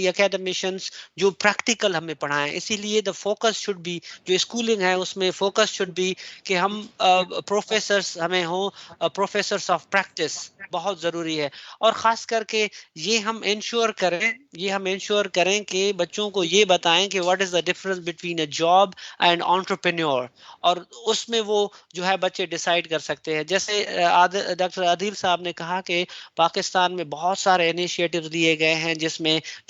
academicians, जो प्रैक्टिकल हमें पढ़ाएं। इसीलिए द फोकस शुड बी, जो स्कूलिंग है उसमें फोकस शुड बी कि हम प्रोफेसर्स हमें हो, प्रोफेसर्स ऑफ प्रैक्टिस बहुत जरूरी है। और खास करके ये हम इंश्योर करें कि बच्चों को ये बताएं कि what is the difference between a job and entrepreneur, और उसमें वो जो है बच्चे डिसाइड कर सकते हैं। जैसे डॉक्टर आदिल साहब ने कहा कि पाकिस्तान में बहुत सारे इनिशिएटिव्स लिए गए हैं, जिसमें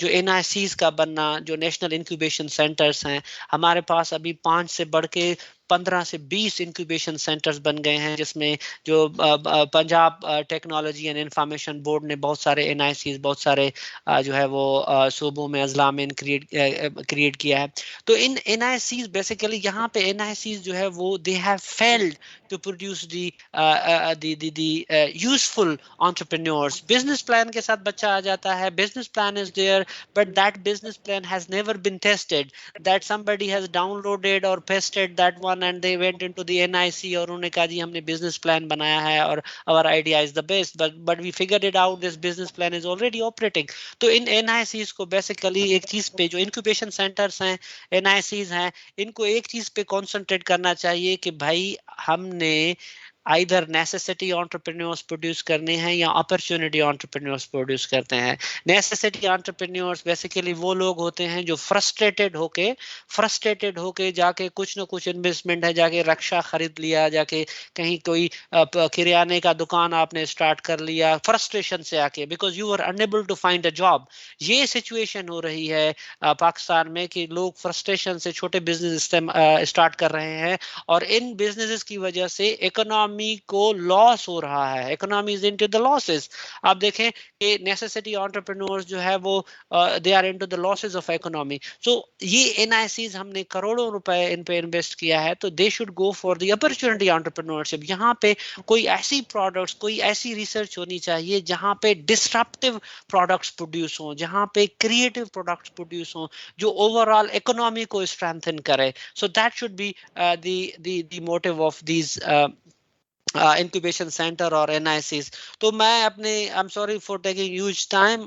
जो NICs का बनना, जो नेशनल इंक्यूबेशन सेंटर्स हैं, हमारे पास अभी 5 से बढ़ के 15 से 20 इंक्यूबेशन सेंटर्स बन गए हैं, जिसमें जो Punjab technology and information board ने बहुत सारे NICs, बहुत सारे जो है वो सूबों में अजला में क्रिएट किया है। तो इन NICs बेसिकली यहाँ पे NICs जो है वो they have failed to produce the useful entrepreneurs. Business plan के साथ बच्चा आ जाता है, business plan is there, but that business plan has never been tested. That somebody has downloaded or pasted that one and they went into the NIC और उन्होंने कहा जी हमने business plan बनाया है और our idea is the best, but we figured it out, this business plan is already operating. तो इन NICs को basically एक चीज पे, जो incubation centers हैं, NICs हैं, इनको एक चीज पे concentrate करना चाहिए कि भाई हमने either necessity entrepreneurs प्रोड्यूस करने हैं या opportunity entrepreneurs प्रोड्यूस करते हैं। necessity entrepreneurs बेसिकली वो लोग होते हैं जो frustrated होके जाके कुछ ना कुछ इन्वेस्टमेंट है, जाके रक्षा खरीद लिया, जाके कहीं कोई किराने का दुकान आपने स्टार्ट कर लिया फ्रस्ट्रेशन से आके, because you are unable to find a job. ये सिचुएशन हो रही है पाकिस्तान में कि लोग फ्रस्ट्रेशन से छोटे बिजनेस स्टार्ट कर रहे हैं, और इन बिजनेसेस की वजह से इकोनॉमी को लॉस हो रहा है, economy is into the losses. आप देखें कि नेसेसिटी एंटरप्रेन्योर्स जो है वो they are into the losses of economy. So ये NICs हमने करोड़ों रुपए इन पे इन्वेस्ट किया है, तो they should go for the opportunity entrepreneurship. यहाँ पे कोई ऐसी प्रोडक्ट्स, कोई ऐसी रिसर्च होनी चाहिए जहाँ पे डिस्ट्रप्टिव प्रोडक्ट्स प्रोड्यूस हों, जहाँ पे क्रिएटिव प्रोडक्ट्स प्रोड्यूस हों, जो ओवरऑल इकोनॉमी को स्ट्रेंथन करे। So that should be the motive of these incubation center or NICs. तो मैं अपने I'm sorry for taking huge time.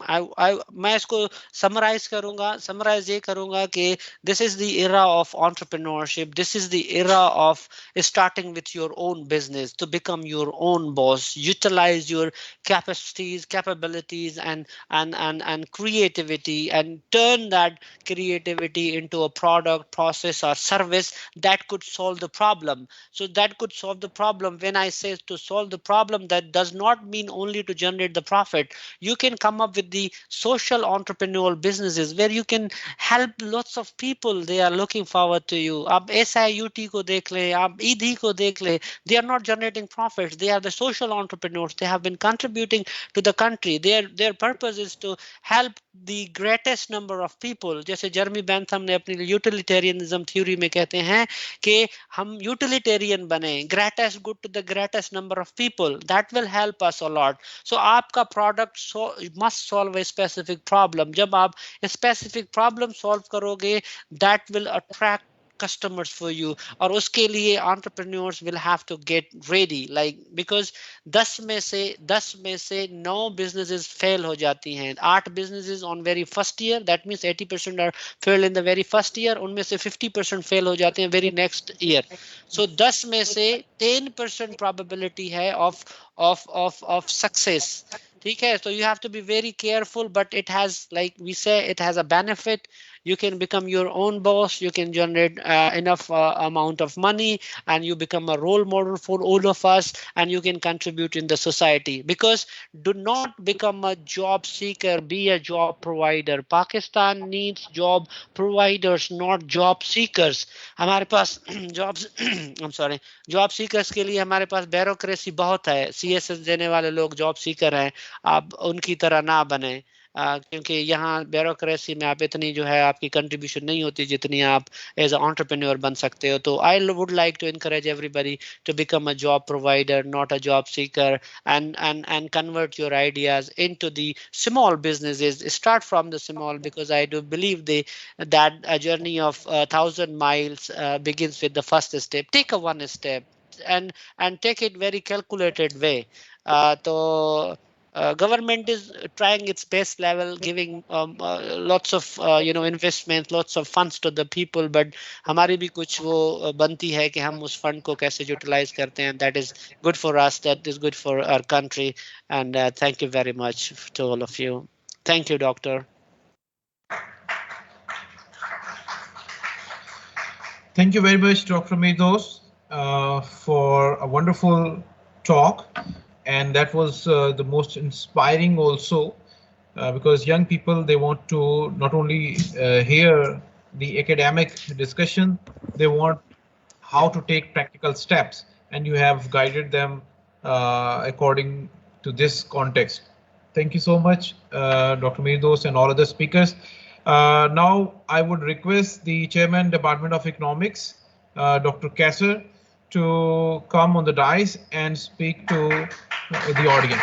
मैं इसको summarize ये करूँगा कि this is the era of entrepreneurship. This is the era of starting with your own business, to become your own boss. Utilize your capacities, capabilities, and creativity, and turn that creativity into a product, process, or service that could solve the problem. So that could solve the problem. When I say to solve the problem, that does not mean only to generate the profit. You can come up with the social entrepreneurial businesses where you can help lots of people. They are looking forward to you. आप SIUT को देख लें, आप ED को देख लें. They are not generating profits. They are the social entrepreneurs. They have been contributing to the country. Their purpose is to help the greatest number of people. जैसे जर्मी Bentham ने अपनी यूटिलिटेरियनिज्म थ्योरी में कहते हैं कि हम यूटिलिटेरियन बने, greatest good to the greatest number of people. That will help us a lot. So आपका product must solve a specific problem. जब आप specific problem solve करोगे, that will attract customers for you. और उसके लिए entrepreneurs will have to get ready, like because 10 में से 9 businesses fail हो जाती हैं. 8 businesses on very first year, that means 80% are fail in the very first year. उनमें से 50% fail हो जाते हैं very next year. So 10 में से 10% probability है of success. ठीक है, so you have to be very careful, but it has, like we say, it has a benefit. You can become your own boss, you can generate enough amount of money, and you become a role model for all of us, and you can contribute in the society. Because do not become a job seeker, be a job provider. Pakistan needs job providers, not job seekers. हमारे पास jobs I'm sorry, job seekers के लिए हमारे पास bureaucracy बहुत है, CSS देने वाले लोग job seeker हैं, आप उनकी तरह ना बने, क्योंकि यहाँ ब्यूरोक्रेसी में आप इतनी जो है आपकी कंट्रीब्यूशन नहीं होती जितनी आप एज एंटरप्रेन्योर बन सकते हो. तो I would like to encourage everybody to become a job provider, not a job seeker, and convert your ideas into the small businesses. Start from the small, because I do believe that a journey of 1,000 miles begins with the first step. Take a one step and take it very calculated way. So government is trying its best level, giving lots of investment, lots of funds to the people, but हमारी भी कुछ वो बनती है कि हम उस fund को कैसे यूटिलाइज करते हैं. That is good for us, that is good for our country, and thank you very much to all of you. Thank you, doctor. Thank you very much, Dr. Meadows, for a wonderful talk. And that was the most inspiring also, because young people, they want to not only hear the academic discussion, they want how to take practical steps, and you have guided them according to this context. Thank you so much, Dr. Meadows and all other speakers. Now I would request the Chairman, Department of Economics, Dr. Kasser, to come on the dais and speak to the audience.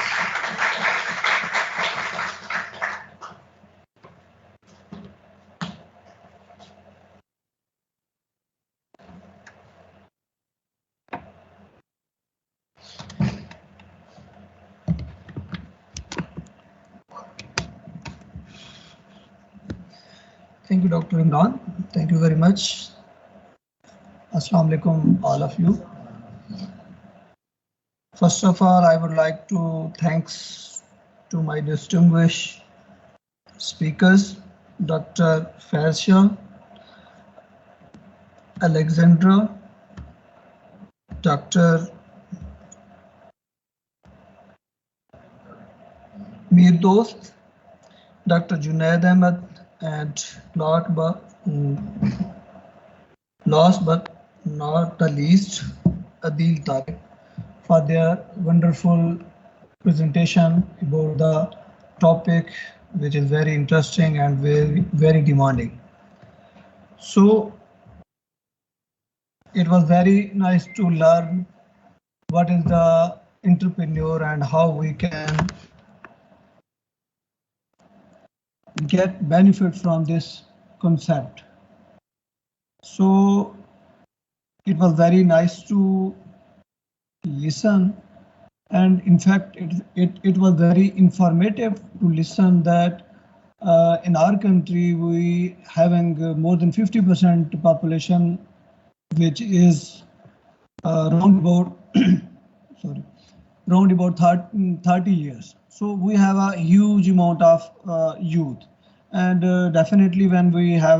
Thank you, Dr. Imran. Thank you very much. Assalamu alaikum, all of you. First of all, I would like to thanks to my distinguished speakers, Dr. Farsha, Alexandra, Dr. Meadows, Dr. Junaid Ahmed, and last but not the least, Adil Tariq, for their wonderful presentation about the topic, which is very interesting and very demanding. So it was very nice to learn what is the entrepreneur and how we can get benefit from this concept. So it was very nice to listen, and in fact it was very informative to listen that in our country we having more than 50% population which is round about round about 30 years. So we have a huge amount of youth, and definitely when we have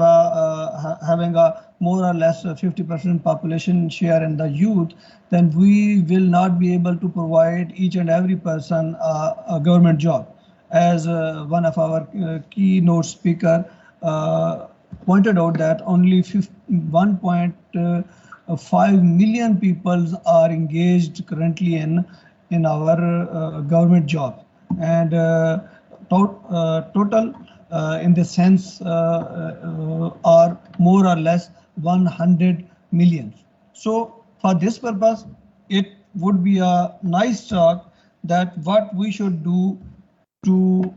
having a more or less 50% population share in the youth, then we will not be able to provide each and every person a government job. As one of our keynote speaker pointed out that only 1.5 million people are engaged currently in our government job, and total in the sense are more or less 100 million. So for this purpose, it would be a nice talk that what we should do to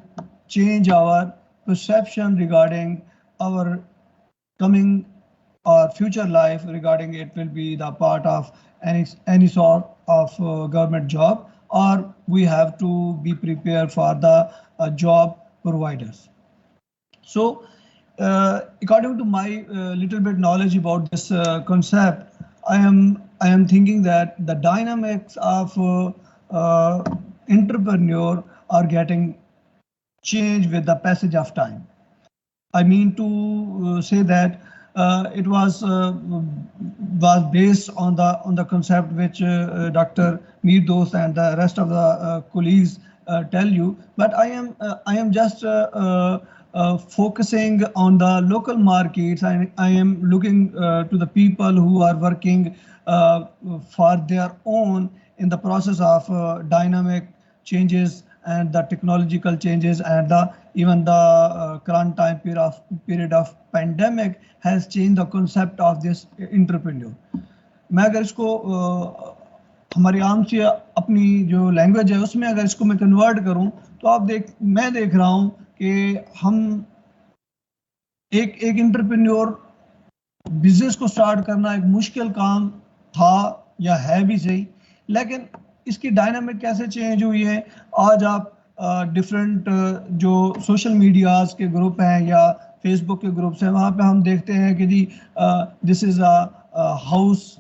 change our perception regarding our coming or future life, regarding it will be the part of any sort of government job, or we have to be prepared for the job providers. So according to my little bit knowledge about this concept, I am thinking that the dynamics of entrepreneur are getting changed with the passage of time. I mean to say that it was based on the concept which Dr. Mir Dost and the rest of the colleagues tell you, but I am just focusing on the local markets. I am looking to the people who are working for their own in the process of dynamic changes and the technological changes, and even the current time period of pandemic has changed the concept of this entrepreneur. मैं अगर इसको हमारी आम से अपनी जो language है उसमें अगर इसको मैं कन्वर्ट करूं तो मैं देख रहा हूं कि हम एक एंटरप्रेन्योर बिजनेस को स्टार्ट करना एक मुश्किल काम था या है भी सही, लेकिन इसकी डायनामिक कैसे चेंज हुई है। आज आप डिफरेंट जो सोशल मीडियाज के ग्रुप हैं या फेसबुक के ग्रुप्स हैं, वहाँ पे हम देखते हैं कि जी दिस इज अ हाउस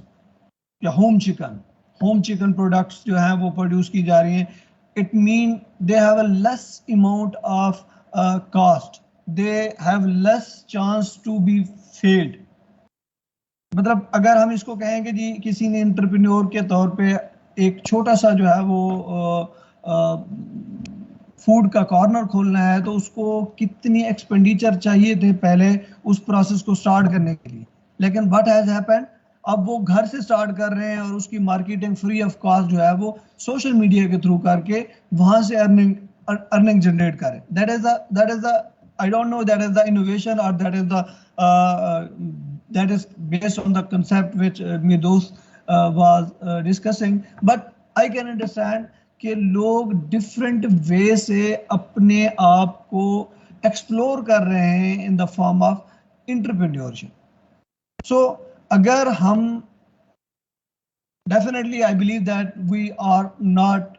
या होम चिकन प्रोडक्ट्स जो हैं वो प्रोड्यूस की जा रही हैं। It mean they have a less amount of cost, they have less chance to be failed. मतलब अगर हम इसको कहें कि जी किसी ने एंटरप्रेन्योर के तौर पे एक छोटा सा जो है वो फूड का कॉर्नर खोलना है तो उसको कितनी एक्सपेंडिचर चाहिए थे पहले उस प्रोसेस को स्टार्ट करने के लिए, लेकिन व्हाट हैज हैपेंड, अब वो घर से स्टार्ट कर रहे हैं और उसकी मार्केटिंग फ्री ऑफ कॉस्ट जो है वो सोशल मीडिया के थ्रू करके वहां से अर्निंग जनरेट करें। That is the I don't know that is the innovation और that is based on the concept which Mir Dost was discussing, but I can understand कि लोग different way से अपने आप को explore कर रहे हैं in the form of entrepreneurship. So अगर हम definitely I believe that we are not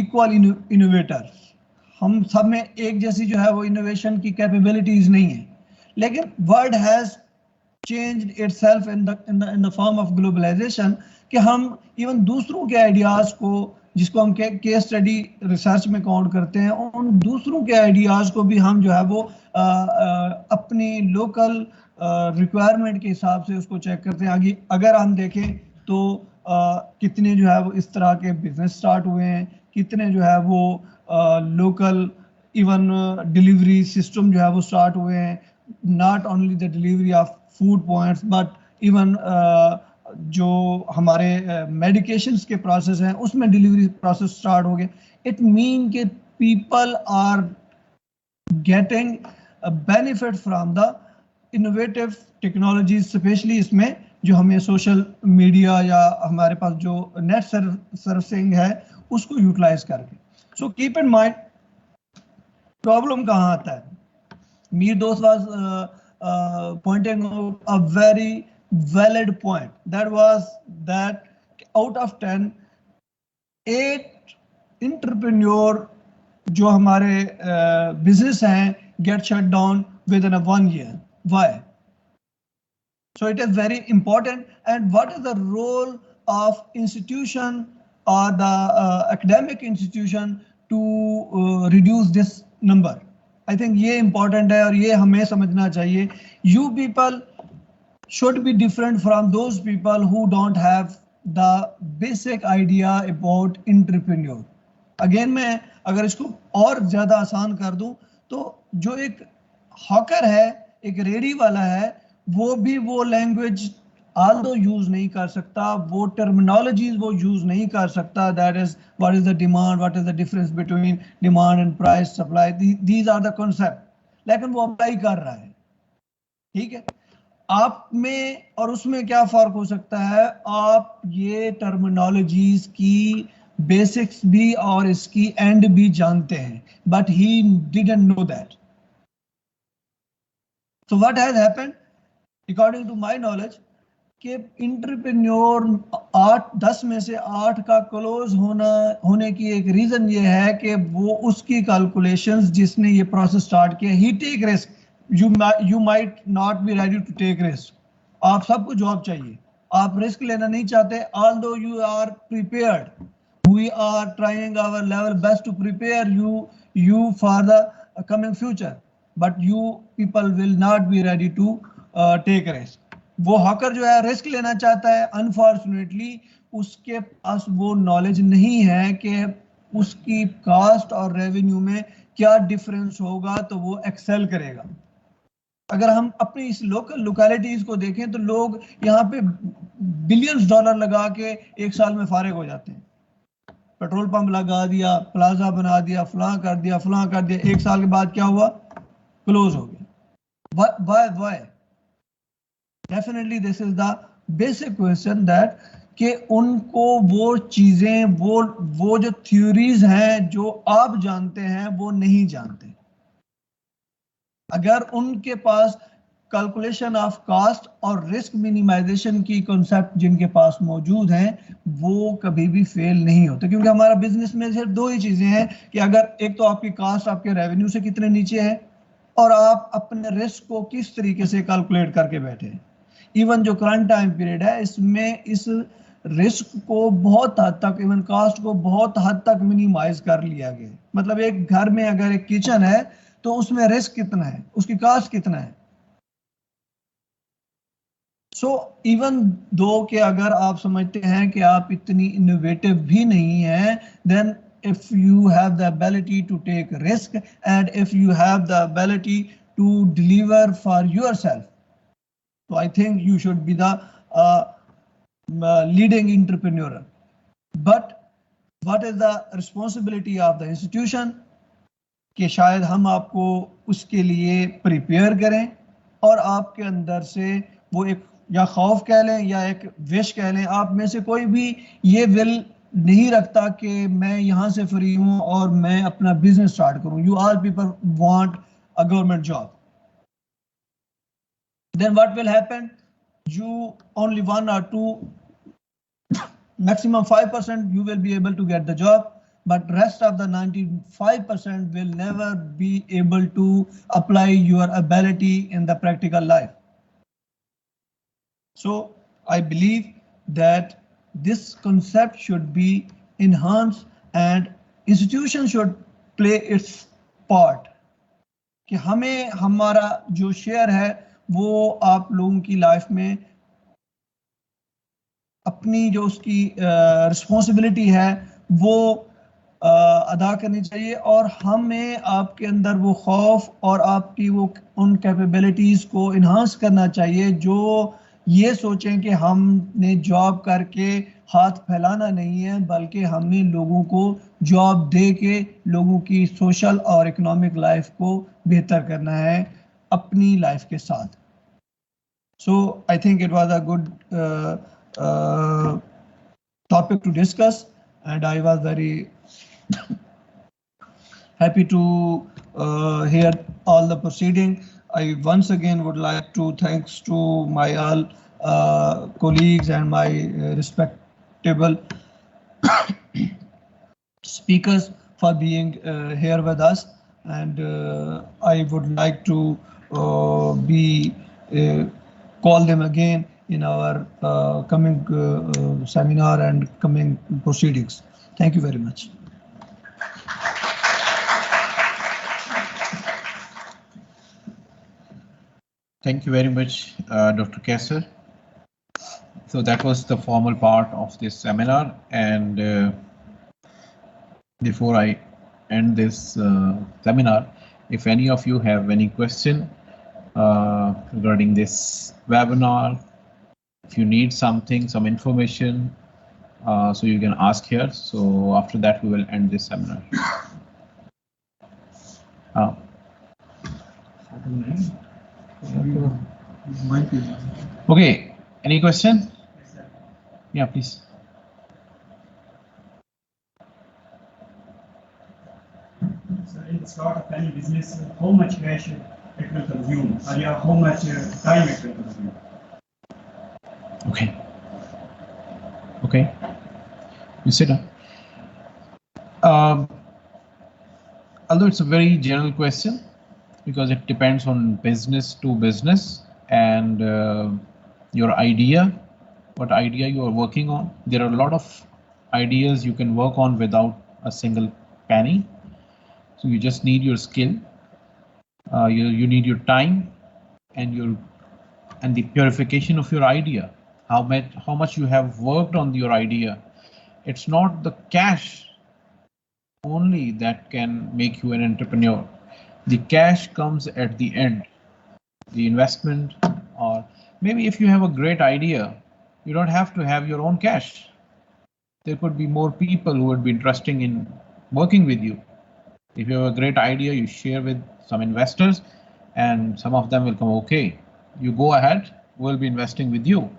equal innovators. हम सब में एक जैसी जो है वो innovation की capabilities नहीं है, लेकिन world has changed itself in the form of globalisation कि हम इवन दूसरों के आइडियाज को, जिसको हम केस स्टडी रिसर्च में काउंट करते हैं, उन दूसरों के आइडियाज को भी हम जो है वो अपनी लोकल रिक्वायरमेंट के हिसाब से उसको चेक करते हैं। अगर हम देखें तो कितने जो है वो इस तरह के बिजनेस स्टार्ट हुए हैं, कितने जो है वो लोकल इवन डिलीवरी सिस्टम जो है वो स्टार्ट हुए हैं, not only the delivery of food points but even जो हमारे medications के process हैं उसमें delivery process start हो गए। It mean कि people are getting a benefit from the innovative technologies, especially इसमें जो हमें social media या हमारे पास जो net servicing है उसको utilize करके। So keep in mind problem कहाँ आता है। Mir Dost was pointing out a very valid point. That was that out of 10, 8 entrepreneur जो हमारे business हैं get shut down within a 1 year. Why? So it is very important. And what is the role of institution or the academic institution to reduce this number? I think ये important है और ये हमें समझना चाहिए। You people should be different from those people who don't have the basic idea about entrepreneur. Again मैं अगर इसको और ज़्यादा आसान कर दूं तो जो एक हॉकर है, एक रेडी वाला है, वो भी वो लैंग्वेज although यूज नहीं कर सकता, वो टर्मिनोलॉजीज वो यूज नहीं कर सकता। That is what is the demand, what is the difference between demand and price, supply, these are the concept, लेकिन वो अप्लाई कर रहा है। ठीक है, आप में और उसमें क्या फर्क हो सकता है, आप ये टर्मिनोलॉजीज की बेसिक्स भी और इसकी एंड भी जानते हैं, but he didn't know that. So what has happened according to my knowledge कि एंटरप्रेन्योर 10 में से 8 का क्लोज होने की एक रीजन ये है कि वो उसकी कैलकुलेशंस जिसने ये प्रोसेस स्टार्ट किया, he take risk. You might not be ready to take risk. आप सबको जॉब चाहिए, आप रिस्क लेना नहीं चाहते, although you are prepared, we are trying our level best to prepare you for the coming future, but you people will not be ready to take risk. वो hawker जो है रिस्क लेना चाहता है, अनफॉर्चुनेटली उसके पास वो नॉलेज नहीं है कि उसकी कास्ट और रेवेन्यू में क्या डिफरेंस होगा, तो वो एक्सेल करेगा। अगर हम अपनी इस लोकल लोकेलिटीज को देखें तो लोग यहाँ पे बिलियंस डॉलर लगा के एक साल में फारिग हो जाते हैं। पेट्रोल पंप लगा दिया, प्लाजा बना दिया, फलां कर दिया, फलां कर दिया, एक साल के बाद क्या हुआ? क्लोज हो गया। Why? Definitely this is the basic question that कि उनको वो चीजें, वो जो थ्योरीज हैं जो आप जानते हैं वो नहीं जानते। अगर उनके पास कैलकुलेशन ऑफ कास्ट और रिस्क मिनिमाइजेशन की कॉन्सेप्ट जिनके पास मौजूद हैं, वो कभी भी फेल नहीं होते, क्योंकि हमारा बिजनेस में सिर्फ दो ही चीजें हैं कि अगर एक तो आपकी कास्ट आपके रेवेन्यू से कितने नीचे है और आप अपने रिस्क को किस तरीके से कैलकुलेट करके बैठे हैं। इवन जो करंट टाइम पीरियड है इसमें इस रिस्क को बहुत हद तक, इवन कास्ट को बहुत हद तक मिनिमाइज कर लिया गया। मतलब एक घर में अगर एक किचन है तो उसमें रिस्क कितना है, उसकी कास्ट कितना है। सो इवन दो कि अगर आप समझते हैं कि आप इतनी इनोवेटिव भी नहीं हैं, then if you have the ability to take risk and if you have the ability to deliver for yourself, so I think you should be the leading entrepreneur. But what is the responsibility of the institution? कि शायद हम आपको उसके लिए prepare करें और आपके अंदर से वो एक या खौफ कह लें या एक विश कह लें, आप में से कोई भी ये विल नहीं रखता कि मैं यहाँ से फ्री हूँ और मैं अपना बिजनेस स्टार्ट करूँ। You all people want a government job. Then what will happen? You only 1 or 2, maximum 5% you will be able to get the job, but rest of the 95% will never be able to apply your ability in the practical life. So I believe that this concept should be enhanced and institution should play its part कि हमें हमारा जो share है वो आप लोगों की life में अपनी जो उसकी रिस्पॉन्सिबिलिटी है वो अदा करनी चाहिए और हमें आपके अंदर वो खौफ और आपकी वो उन कैपेबिलिटीज को इन्हांस करना चाहिए जो ये सोचें कि हमने जॉब करके हाथ फैलाना नहीं है, बल्कि हमने लोगों को जॉब दे के लोगों की सोशल और इकोनॉमिक लाइफ को बेहतर करना है अपनी लाइफ के साथ। So I think it was a good topic to discuss, and I was very happy to hear all the proceeding. I once again would like to thanks to my all colleagues and my respectable speakers for being here with us, and I would like to call them again in our coming seminar and coming proceedings. Thank you very much. Thank you very much, Dr. Kessler. So that was the formal part of this seminar, and before I end this seminar, if any of you have any question regarding this webinar, if you need something, some information, so you can ask here. So after that, we will end this seminar. Okay, any question? Yeah, please. So in the start of any business, how much cash it will consume, or yeah, how much time it will consume? Okay. Okay. You sit down. Although it's a very general question, because it depends on business to business and your idea, what idea you are working on. There are a lot of ideas you can work on without a single penny. So you just need your skill, you need your time, and the purification of your idea. How much you have worked on your idea. It's not the cash only that can make you an entrepreneur. The cash comes at the end. The investment, or maybe if you have a great idea, you don't have to have your own cash. There could be more people who would be interested in working with you. If you have a great idea, you share with some investors and some of them will come, okay, you go ahead, we'll be investing with you.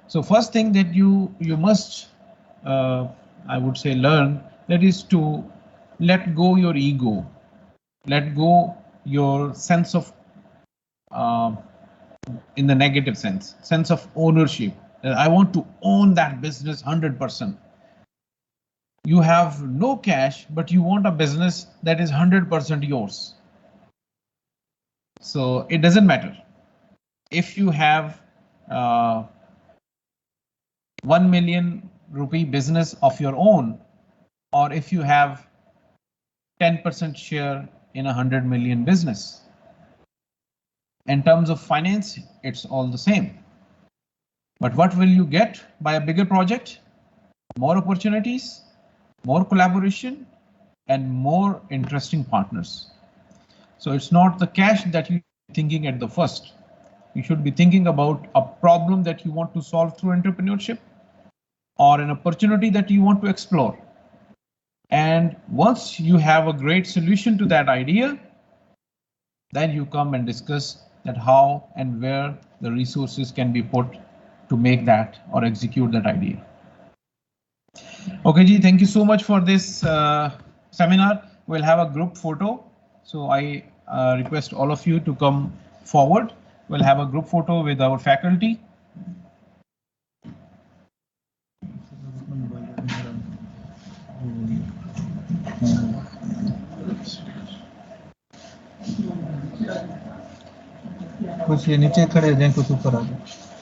So first thing that you must, I would say, learn, that is to let go your ego, let go your sense of, in the negative sense of ownership. I want to own that business 100%. You have no cash, but you want a business that is 100% yours. So it doesn't matter if you have 1 million rupee business of your own, or if you have 10% share in 100 million business. In terms of finance, it's all the same. But what will you get by a bigger project? More opportunities, more collaboration, and more interesting partners. So it's not the cash that you're thinking at the first. You should be thinking about a problem that you want to solve through entrepreneurship, or an opportunity that you want to explore. And once you have a great solution to that idea, then you come and discuss that how and where the resources can be put to make that or execute that idea. Okay, Ji, thank you so much for this seminar. We'll have a group photo. So I request all of you to come forward. We'll have a group photo with our faculty. कुछ ये नीचे खड़े हैं, कुछ ऊपर आ जाए।